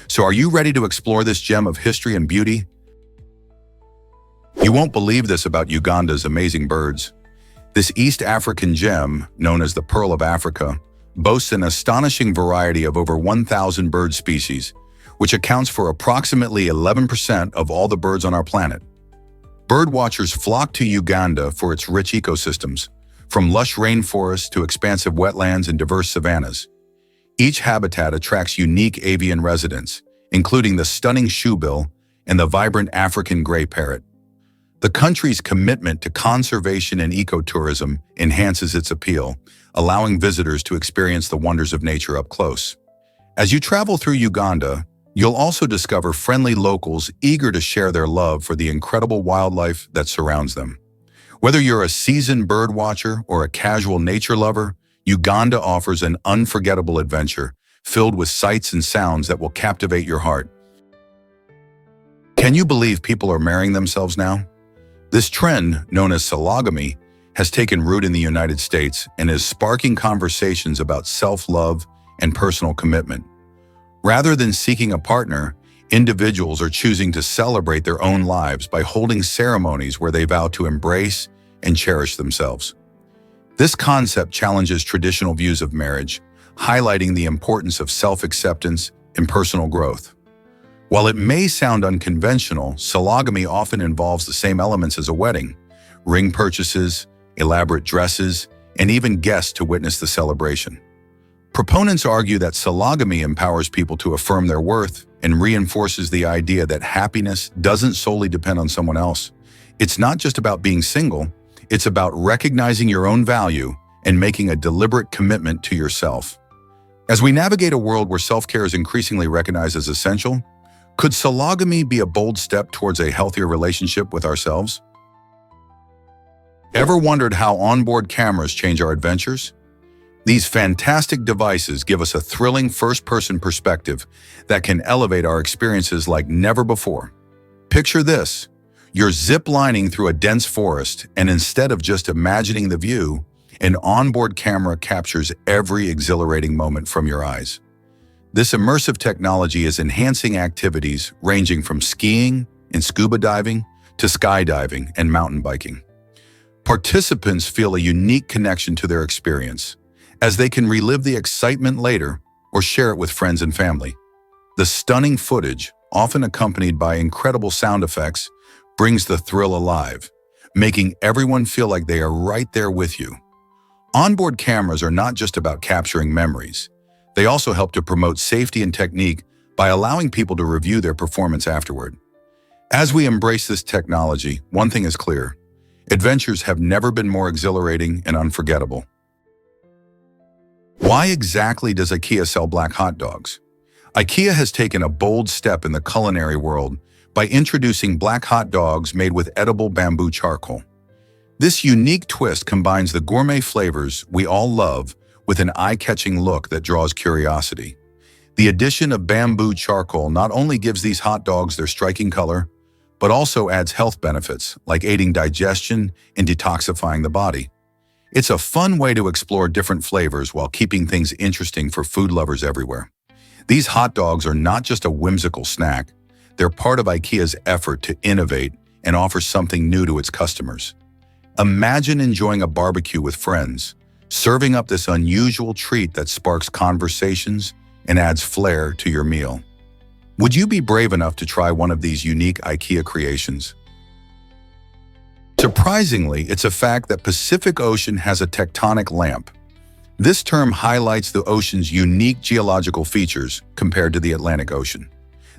A: So are you ready to explore this gem of history and beauty? You won't believe this about Uganda's amazing birds. This East African gem, known as the Pearl of Africa, boasts an astonishing variety of over 1,000 bird species, which accounts for approximately 11% of all the birds on our planet. Birdwatchers flock to Uganda for its rich ecosystems, from lush rainforests to expansive wetlands and diverse savannas. Each habitat attracts unique avian residents, including the stunning shoebill and the vibrant African gray parrot. The country's commitment to conservation and ecotourism enhances its appeal, allowing visitors to experience the wonders of nature up close. As you travel through Uganda, you'll also discover friendly locals eager to share their love for the incredible wildlife that surrounds them. Whether you're a seasoned bird watcher or a casual nature lover, Uganda offers an unforgettable adventure filled with sights and sounds that will captivate your heart. Can you believe people are marrying themselves now? This trend, known as sologamy, has taken root in the United States and is sparking conversations about self-love and personal commitment. Rather than seeking a partner, individuals are choosing to celebrate their own lives by holding ceremonies where they vow to embrace and cherish themselves. This concept challenges traditional views of marriage, highlighting the importance of self-acceptance and personal growth. While it may sound unconventional, sologamy often involves the same elements as a wedding, ring purchases, elaborate dresses, and even guests to witness the celebration. Proponents argue that sologamy empowers people to affirm their worth and reinforces the idea that happiness doesn't solely depend on someone else. It's not just about being single, it's about recognizing your own value and making a deliberate commitment to yourself. As we navigate a world where self-care is increasingly recognized as essential, could sologamy be a bold step towards a healthier relationship with ourselves? Ever wondered how onboard cameras change our adventures? These fantastic devices give us a thrilling first-person perspective that can elevate our experiences like never before. Picture this. You're zip-lining through a dense forest, and instead of just imagining the view, an onboard camera captures every exhilarating moment from your eyes. This immersive technology is enhancing activities ranging from skiing and scuba diving to skydiving and mountain biking. Participants feel a unique connection to their experience, as they can relive the excitement later or share it with friends and family. The stunning footage, often accompanied by incredible sound effects, brings the thrill alive, making everyone feel like they are right there with you. Onboard cameras are not just about capturing memories. They also help to promote safety and technique by allowing people to review their performance afterward. As we embrace this technology, one thing is clear. Adventures have never been more exhilarating and unforgettable. Why exactly does IKEA sell black hot dogs? IKEA has taken a bold step in the culinary world by introducing black hot dogs made with edible bamboo charcoal. This unique twist combines the gourmet flavors we all love with an eye-catching look that draws curiosity. The addition of bamboo charcoal not only gives these hot dogs their striking color, but also adds health benefits like aiding digestion and detoxifying the body. It's a fun way to explore different flavors while keeping things interesting for food lovers everywhere. These hot dogs are not just a whimsical snack, they're part of IKEA's effort to innovate and offer something new to its customers. Imagine enjoying a barbecue with friends, serving up this unusual treat that sparks conversations and adds flair to your meal. Would you be brave enough to try one of these unique IKEA creations? Surprisingly, it's a fact that Pacific Ocean has a tectonic lamp. This term highlights the ocean's unique geological features compared to the Atlantic Ocean.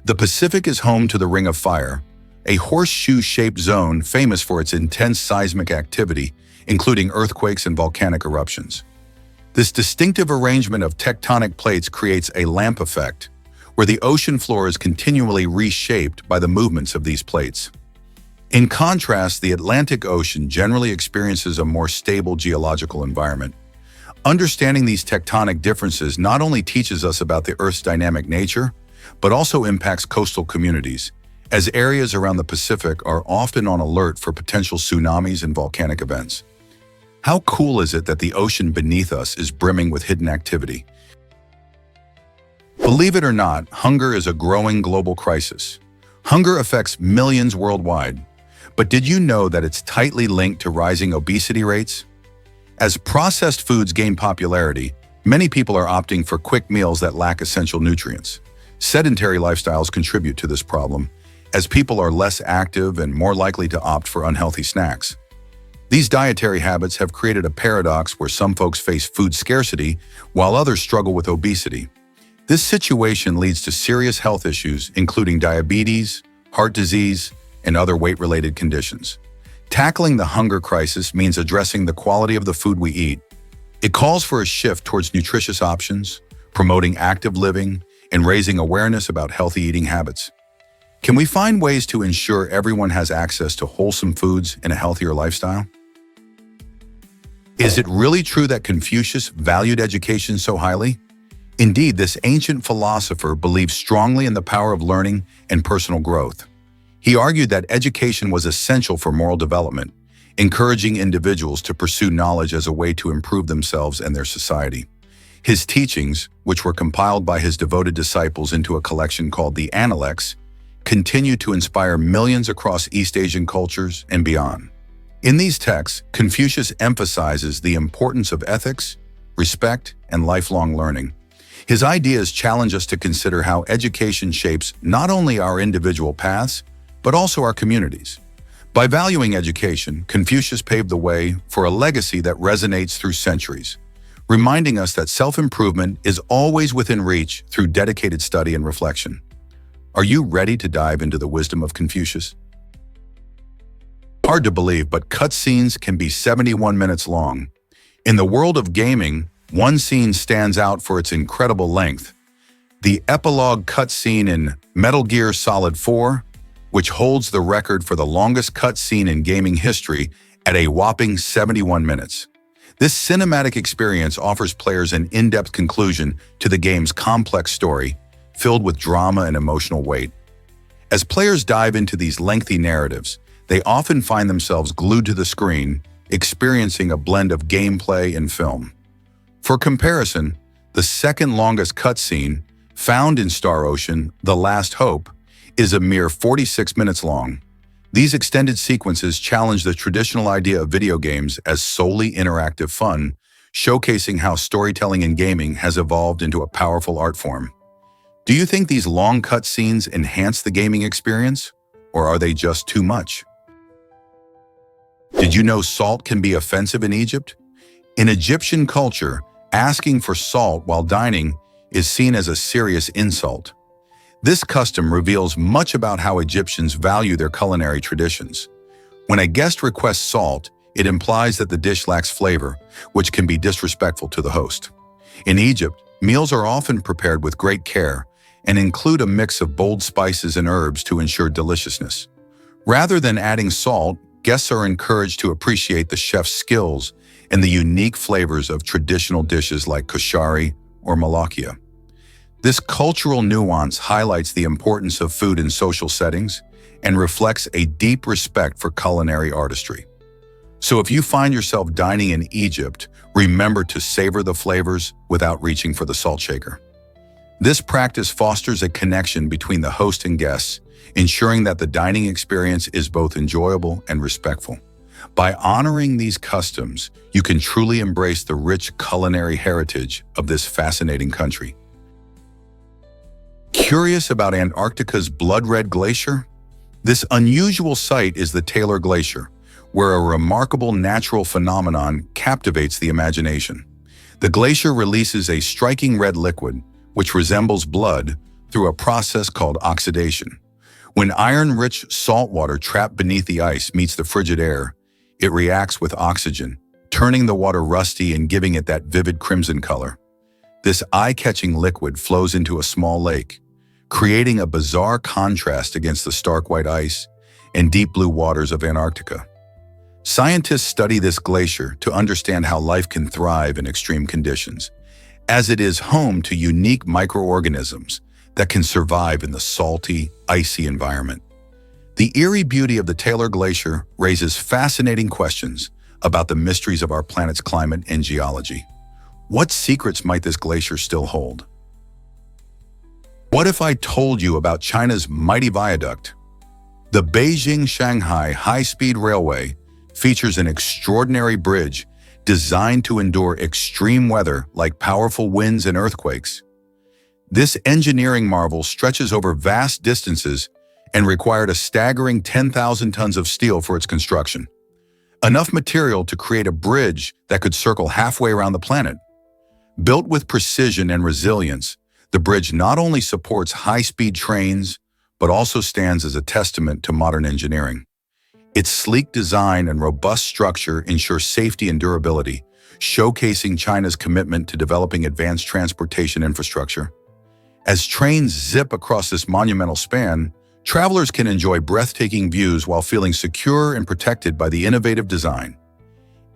A: The Pacific is home to the Ring of Fire, a horseshoe-shaped zone famous for its intense seismic activity, including earthquakes and volcanic eruptions. This distinctive arrangement of tectonic plates creates a lamp effect, where the ocean floor is continually reshaped by the movements of these plates. In contrast, the Atlantic Ocean generally experiences a more stable geological environment. Understanding these tectonic differences not only teaches us about the Earth's dynamic nature, but also impacts coastal communities, as areas around the Pacific are often on alert for potential tsunamis and volcanic events. How cool is it that the ocean beneath us is brimming with hidden activity? Believe it or not, hunger is a growing global crisis. Hunger affects millions worldwide. But did you know that it's tightly linked to rising obesity rates? As processed foods gain popularity, many people are opting for quick meals that lack essential nutrients. Sedentary lifestyles contribute to this problem, as people are less active and more likely to opt for unhealthy snacks. These dietary habits have created a paradox where some folks face food scarcity while others struggle with obesity. This situation leads to serious health issues, including diabetes, heart disease, and other weight-related conditions. Tackling the hunger crisis means addressing the quality of the food we eat. It calls for a shift towards nutritious options, promoting active living, and raising awareness about healthy eating habits. Can we find ways to ensure everyone has access to wholesome foods and a healthier lifestyle? Is it really true that Confucius valued education so highly? Indeed, this ancient philosopher believed strongly in the power of learning and personal growth. He argued that education was essential for moral development, encouraging individuals to pursue knowledge as a way to improve themselves and their society. His teachings, which were compiled by his devoted disciples into a collection called the Analects, continue to inspire millions across East Asian cultures and beyond. In these texts, Confucius emphasizes the importance of ethics, respect, and lifelong learning. His ideas challenge us to consider how education shapes not only our individual paths, but also our communities. By valuing education, Confucius paved the way for a legacy that resonates through centuries, reminding us that self-improvement is always within reach through dedicated study and reflection. Are you ready to dive into the wisdom of Confucius? Hard to believe, but cutscenes can be 71 minutes long. In the world of gaming, one scene stands out for its incredible length. The epilogue cutscene in Metal Gear Solid 4, which holds the record for the longest cutscene in gaming history at a whopping 71 minutes. This cinematic experience offers players an in-depth conclusion to the game's complex story, filled with drama and emotional weight. As players dive into these lengthy narratives, they often find themselves glued to the screen, experiencing a blend of gameplay and film. For comparison, the second longest cutscene, found in Star Ocean: The Last Hope, is a mere 46 minutes long. These extended sequences challenge the traditional idea of video games as solely interactive fun, showcasing how storytelling in gaming has evolved into a powerful art form. Do you think these long cutscenes enhance the gaming experience, or are they just too much? Did you know salt can be offensive in Egypt? In Egyptian culture, asking for salt while dining is seen as a serious insult. This custom reveals much about how Egyptians value their culinary traditions. When a guest requests salt, it implies that the dish lacks flavor, which can be disrespectful to the host. In Egypt, meals are often prepared with great care and include a mix of bold spices and herbs to ensure deliciousness. Rather than adding salt, guests are encouraged to appreciate the chef's skills and the unique flavors of traditional dishes like koshari or malakia. This cultural nuance highlights the importance of food in social settings and reflects a deep respect for culinary artistry. So if you find yourself dining in Egypt, remember to savor the flavors without reaching for the salt shaker. This practice fosters a connection between the host and guests, ensuring that the dining experience is both enjoyable and respectful. By honoring these customs, you can truly embrace the rich culinary heritage of this fascinating country. Curious about Antarctica's blood-red glacier? This unusual sight is the Taylor Glacier, where a remarkable natural phenomenon captivates the imagination. The glacier releases a striking red liquid, which resembles blood, through a process called oxidation. When iron-rich salt water trapped beneath the ice meets the frigid air, it reacts with oxygen, turning the water rusty and giving it that vivid crimson color. This eye-catching liquid flows into a small lake, creating a bizarre contrast against the stark white ice and deep blue waters of Antarctica. Scientists study this glacier to understand how life can thrive in extreme conditions, as it is home to unique microorganisms that can survive in the salty, icy environment. The eerie beauty of the Taylor Glacier raises fascinating questions about the mysteries of our planet's climate and geology. What secrets might this glacier still hold? What if I told you about China's mighty viaduct? The Beijing-Shanghai high-speed railway features an extraordinary bridge designed to endure extreme weather like powerful winds and earthquakes. This engineering marvel stretches over vast distances and required a staggering 10,000 tons of steel for its construction, enough material to create a bridge that could circle halfway around the planet. Built with precision and resilience, the bridge not only supports high-speed trains, but also stands as a testament to modern engineering. Its sleek design and robust structure ensure safety and durability, showcasing China's commitment to developing advanced transportation infrastructure. As trains zip across this monumental span, travelers can enjoy breathtaking views while feeling secure and protected by the innovative design.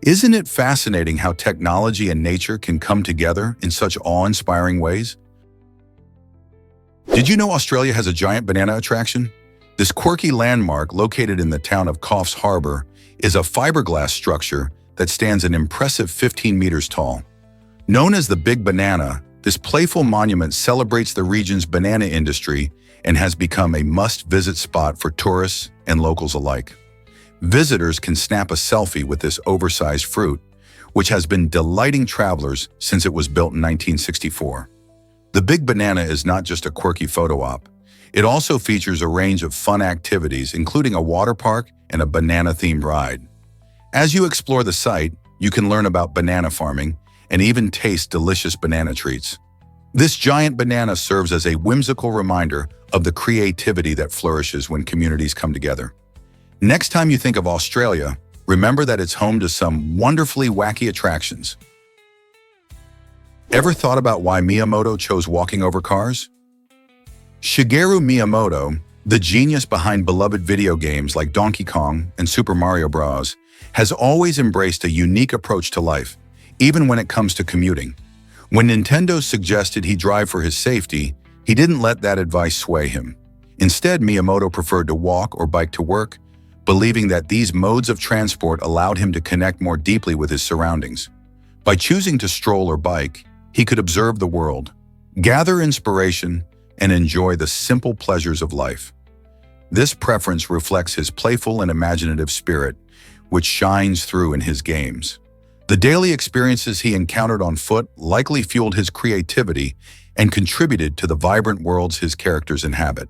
A: Isn't it fascinating how technology and nature can come together in such awe-inspiring ways? Did you know Australia has a giant banana attraction? This quirky landmark, located in the town of Coffs Harbour, is a fiberglass structure that stands an impressive 15 meters tall. Known as the Big Banana, this playful monument celebrates the region's banana industry and has become a must-visit spot for tourists and locals alike. Visitors can snap a selfie with this oversized fruit, which has been delighting travelers since it was built in 1964. The Big Banana is not just a quirky photo op. It also features a range of fun activities, including a water park and a banana-themed ride. As you explore the site, you can learn about banana farming and even taste delicious banana treats. This giant banana serves as a whimsical reminder of the creativity that flourishes when communities come together. Next time you think of Australia, remember that it's home to some wonderfully wacky attractions. Ever thought about why Miyamoto chose walking over cars? Shigeru Miyamoto, the genius behind beloved video games like Donkey Kong and Super Mario Bros., has always embraced a unique approach to life, even when it comes to commuting. When Nintendo suggested he drive for his safety, he didn't let that advice sway him. Instead, Miyamoto preferred to walk or bike to work, believing that these modes of transport allowed him to connect more deeply with his surroundings. By choosing to stroll or bike, he could observe the world, gather inspiration, and enjoy the simple pleasures of life. This preference reflects his playful and imaginative spirit, which shines through in his games. The daily experiences he encountered on foot likely fueled his creativity and contributed to the vibrant worlds his characters inhabit.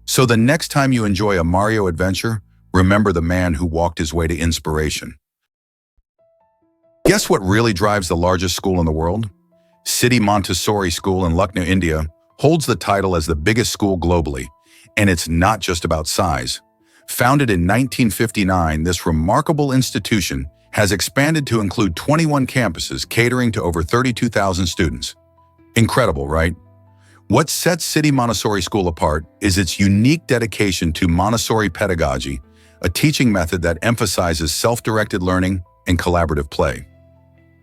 A: So the next time you enjoy a Mario adventure, remember the man who walked his way to inspiration. Guess what really drives the largest school in the world? City Montessori School in Lucknow, India, holds the title as the biggest school globally, and it's not just about size. Founded in 1959, this remarkable institution has expanded to include 21 campuses catering to over 32,000 students. Incredible, right? What sets City Montessori School apart is its unique dedication to Montessori pedagogy, a teaching method that emphasizes self-directed learning and collaborative play.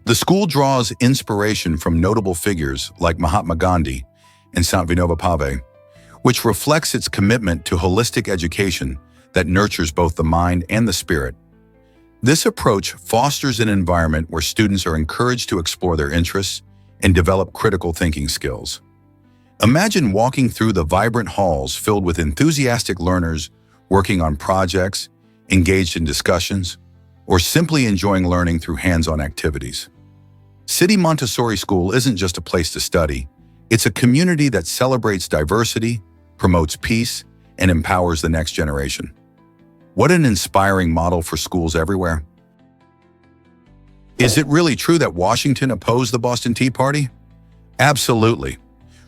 A: The school draws inspiration from notable figures like Mahatma Gandhi and Sant Vinoba Bhave, which reflects its commitment to holistic education that nurtures both the mind and the spirit. This approach fosters an environment where students are encouraged to explore their interests and develop critical thinking skills. Imagine walking through the vibrant halls filled with enthusiastic learners working on projects, engaged in discussions, or simply enjoying learning through hands-on activities. City Montessori School isn't just a place to study, it's a community that celebrates diversity, promotes peace, and empowers the next generation. What an inspiring model for schools everywhere. Is it really true that Washington opposed the Boston Tea Party? Absolutely.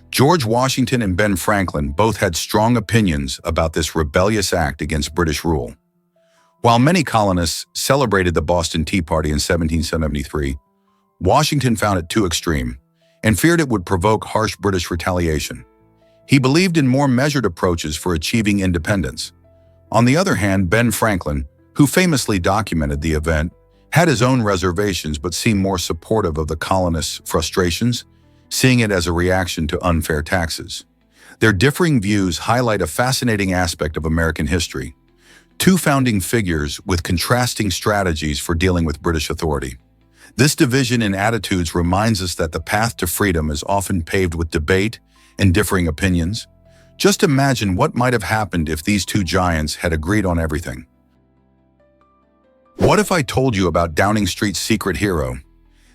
A: George Washington and Ben Franklin both had strong opinions about this rebellious act against British rule. While many colonists celebrated the Boston Tea Party in 1773, Washington found it too extreme and feared it would provoke harsh British retaliation. He believed in more measured approaches for achieving independence. On the other hand, Ben Franklin, who famously documented the event, had his own reservations but seemed more supportive of the colonists' frustrations, seeing it as a reaction to unfair taxes. Their differing views highlight a fascinating aspect of American history. Two founding figures with contrasting strategies for dealing with British authority. This division in attitudes reminds us that the path to freedom is often paved with debate and differing opinions. Just imagine what might have happened if these two giants had agreed on everything. What if I told you about Downing Street's secret hero?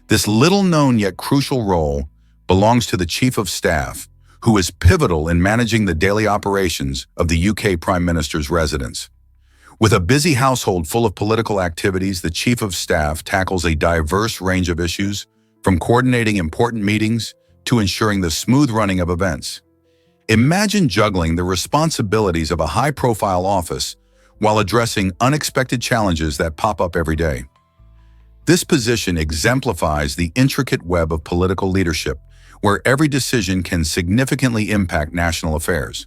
A: This little-known yet crucial role belongs to the Chief of Staff, who is pivotal in managing the daily operations of the UK Prime Minister's residence. With a busy household full of political activities, the Chief of Staff tackles a diverse range of issues, from coordinating important meetings to ensuring the smooth running of events. Imagine juggling the responsibilities of a high-profile office while addressing unexpected challenges that pop up every day. This position exemplifies the intricate web of political leadership, where every decision can significantly impact national affairs.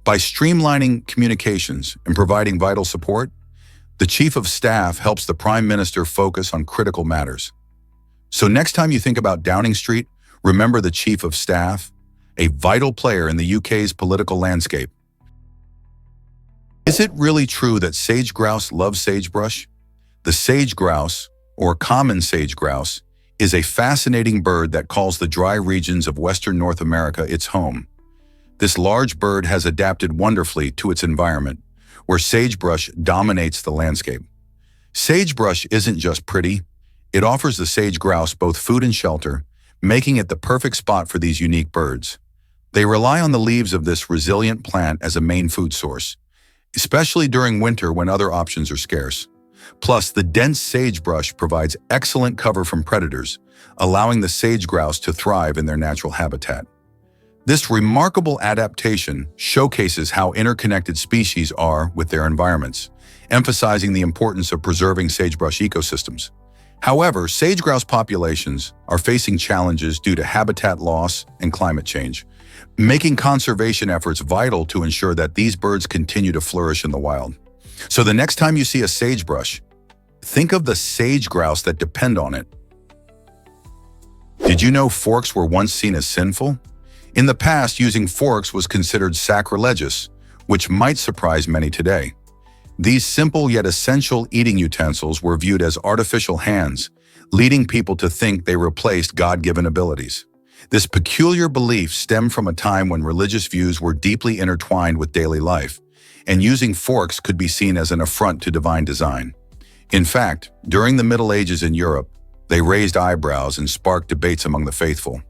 A: By streamlining communications and providing vital support, the Chief of Staff helps the Prime Minister focus on critical matters. So next time you think about Downing Street, remember the Chief of Staff, a vital player in the UK's political landscape. Is it really true that sage grouse love sagebrush? The sage grouse, or common sage grouse, is a fascinating bird that calls the dry regions of Western North America its home. This large bird has adapted wonderfully to its environment, where sagebrush dominates the landscape. Sagebrush isn't just pretty, it offers the sage grouse both food and shelter, making it the perfect spot for these unique birds. They rely on the leaves of this resilient plant as a main food source, especially during winter when other options are scarce. Plus, the dense sagebrush provides excellent cover from predators, allowing the sage grouse to thrive in their natural habitat. This remarkable adaptation showcases how interconnected species are with their environments, emphasizing the importance of preserving sagebrush ecosystems. However, sage grouse populations are facing challenges due to habitat loss and climate change, making conservation efforts vital to ensure that these birds continue to flourish in the wild. So the next time you see a sagebrush, think of the sage grouse that depend on it. Did you know forks were once seen as sinful? In the past, using forks was considered sacrilegious, which might surprise many today. These simple yet essential eating utensils were viewed as artificial hands, leading people to think they replaced God-given abilities. This peculiar belief stemmed from a time when religious views were deeply intertwined with daily life, and using forks could be seen as an affront to divine design. In fact, during the Middle Ages in Europe, they raised eyebrows and sparked debates among the faithful.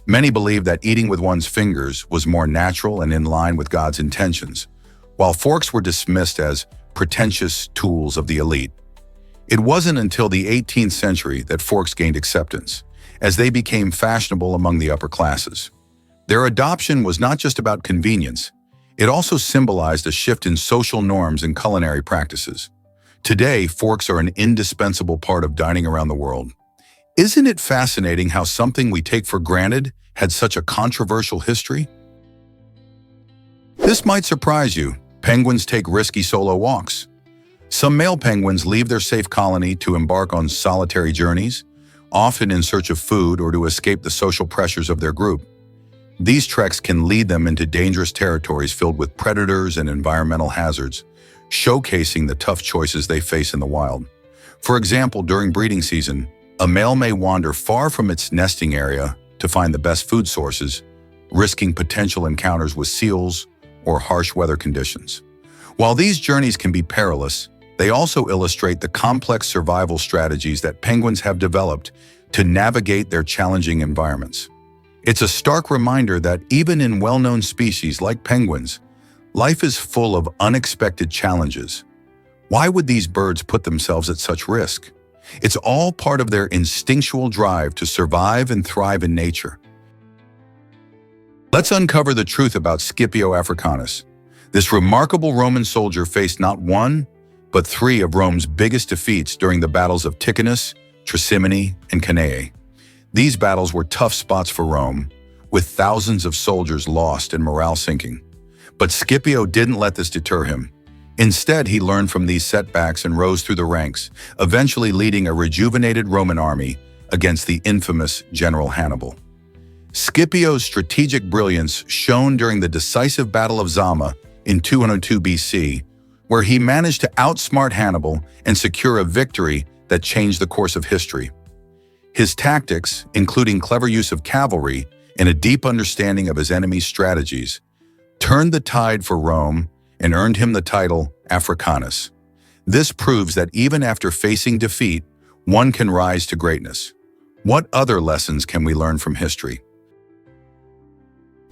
A: Many believed that eating with one's fingers was more natural and in line with God's intentions, while forks were dismissed as pretentious tools of the elite. It wasn't until the 18th century that forks gained acceptance, as they became fashionable among the upper classes. Their adoption was not just about convenience, it also symbolized a shift in social norms and culinary practices. Today, forks are an indispensable part of dining around the world. Isn't it fascinating how something we take for granted had such a controversial history? This might surprise you. Penguins take risky solo walks. Some male penguins leave their safe colony to embark on solitary journeys, often in search of food or to escape the social pressures of their group. These treks can lead them into dangerous territories filled with predators and environmental hazards, showcasing the tough choices they face in the wild. For example, during breeding season, a male may wander far from its nesting area to find the best food sources, risking potential encounters with seals or harsh weather conditions. While these journeys can be perilous, they also illustrate the complex survival strategies that penguins have developed to navigate their challenging environments. It's a stark reminder that even in well-known species like penguins, life is full of unexpected challenges. Why would these birds put themselves at such risk? It's all part of their instinctual drive to survive and thrive in nature. Let's uncover the truth about Scipio Africanus. This remarkable Roman soldier faced not one, but three of Rome's biggest defeats during the battles of Ticinus, Trasimene, and Cannae. These battles were tough spots for Rome, with thousands of soldiers lost and morale sinking. But Scipio didn't let this deter him. Instead, he learned from these setbacks and rose through the ranks, eventually leading a rejuvenated Roman army against the infamous General Hannibal. Scipio's strategic brilliance shone during the decisive Battle of Zama in 202 BC, where he managed to outsmart Hannibal and secure a victory that changed the course of history. His tactics, including clever use of cavalry and a deep understanding of his enemy's strategies, turned the tide for Rome and earned him the title Africanus. This proves that even after facing defeat, one can rise to greatness. What other lessons can we learn from history?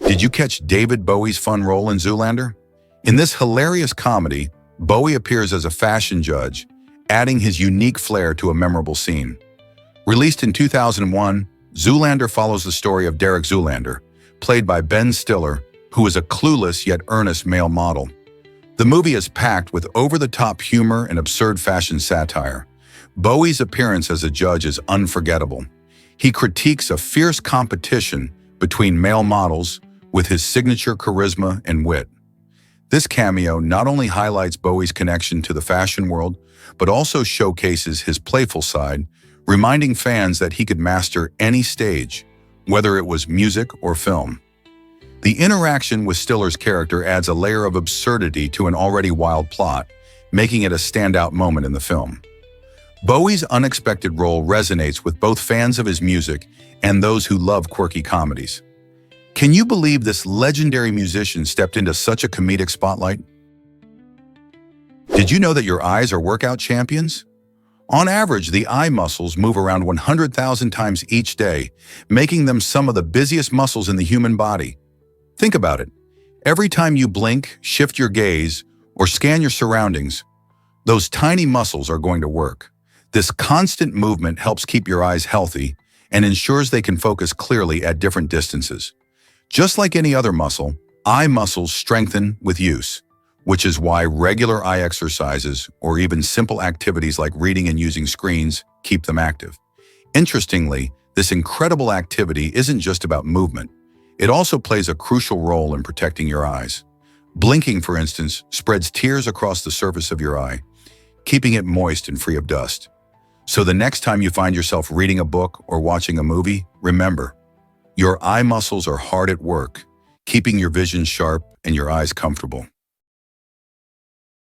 A: Did you catch David Bowie's fun role in Zoolander? In this hilarious comedy, Bowie appears as a fashion judge, adding his unique flair to a memorable scene. Released in 2001, Zoolander follows the story of Derek Zoolander, played by Ben Stiller, who is a clueless yet earnest male model. The movie is packed with over-the-top humor and absurd fashion satire. Bowie's appearance as a judge is unforgettable. He critiques a fierce competition between male models with his signature charisma and wit. This cameo not only highlights Bowie's connection to the fashion world, but also showcases his playful side, reminding fans that he could master any stage, whether it was music or film. The interaction with Stiller's character adds a layer of absurdity to an already wild plot, making it a standout moment in the film. Bowie's unexpected role resonates with both fans of his music and those who love quirky comedies. Can you believe this legendary musician stepped into such a comedic spotlight? Did you know that your eyes are workout champions? On average, the eye muscles move around 100,000 times each day, making them some of the busiest muscles in the human body. Think about it. Every time you blink, shift your gaze, or scan your surroundings, those tiny muscles are going to work. This constant movement helps keep your eyes healthy and ensures they can focus clearly at different distances. Just like any other muscle, eye muscles strengthen with use, which is why regular eye exercises or even simple activities like reading and using screens keep them active. Interestingly, this incredible activity isn't just about movement. It also plays a crucial role in protecting your eyes. Blinking, for instance, spreads tears across the surface of your eye, keeping it moist and free of dust. So the next time you find yourself reading a book or watching a movie, remember, your eye muscles are hard at work, keeping your vision sharp and your eyes comfortable.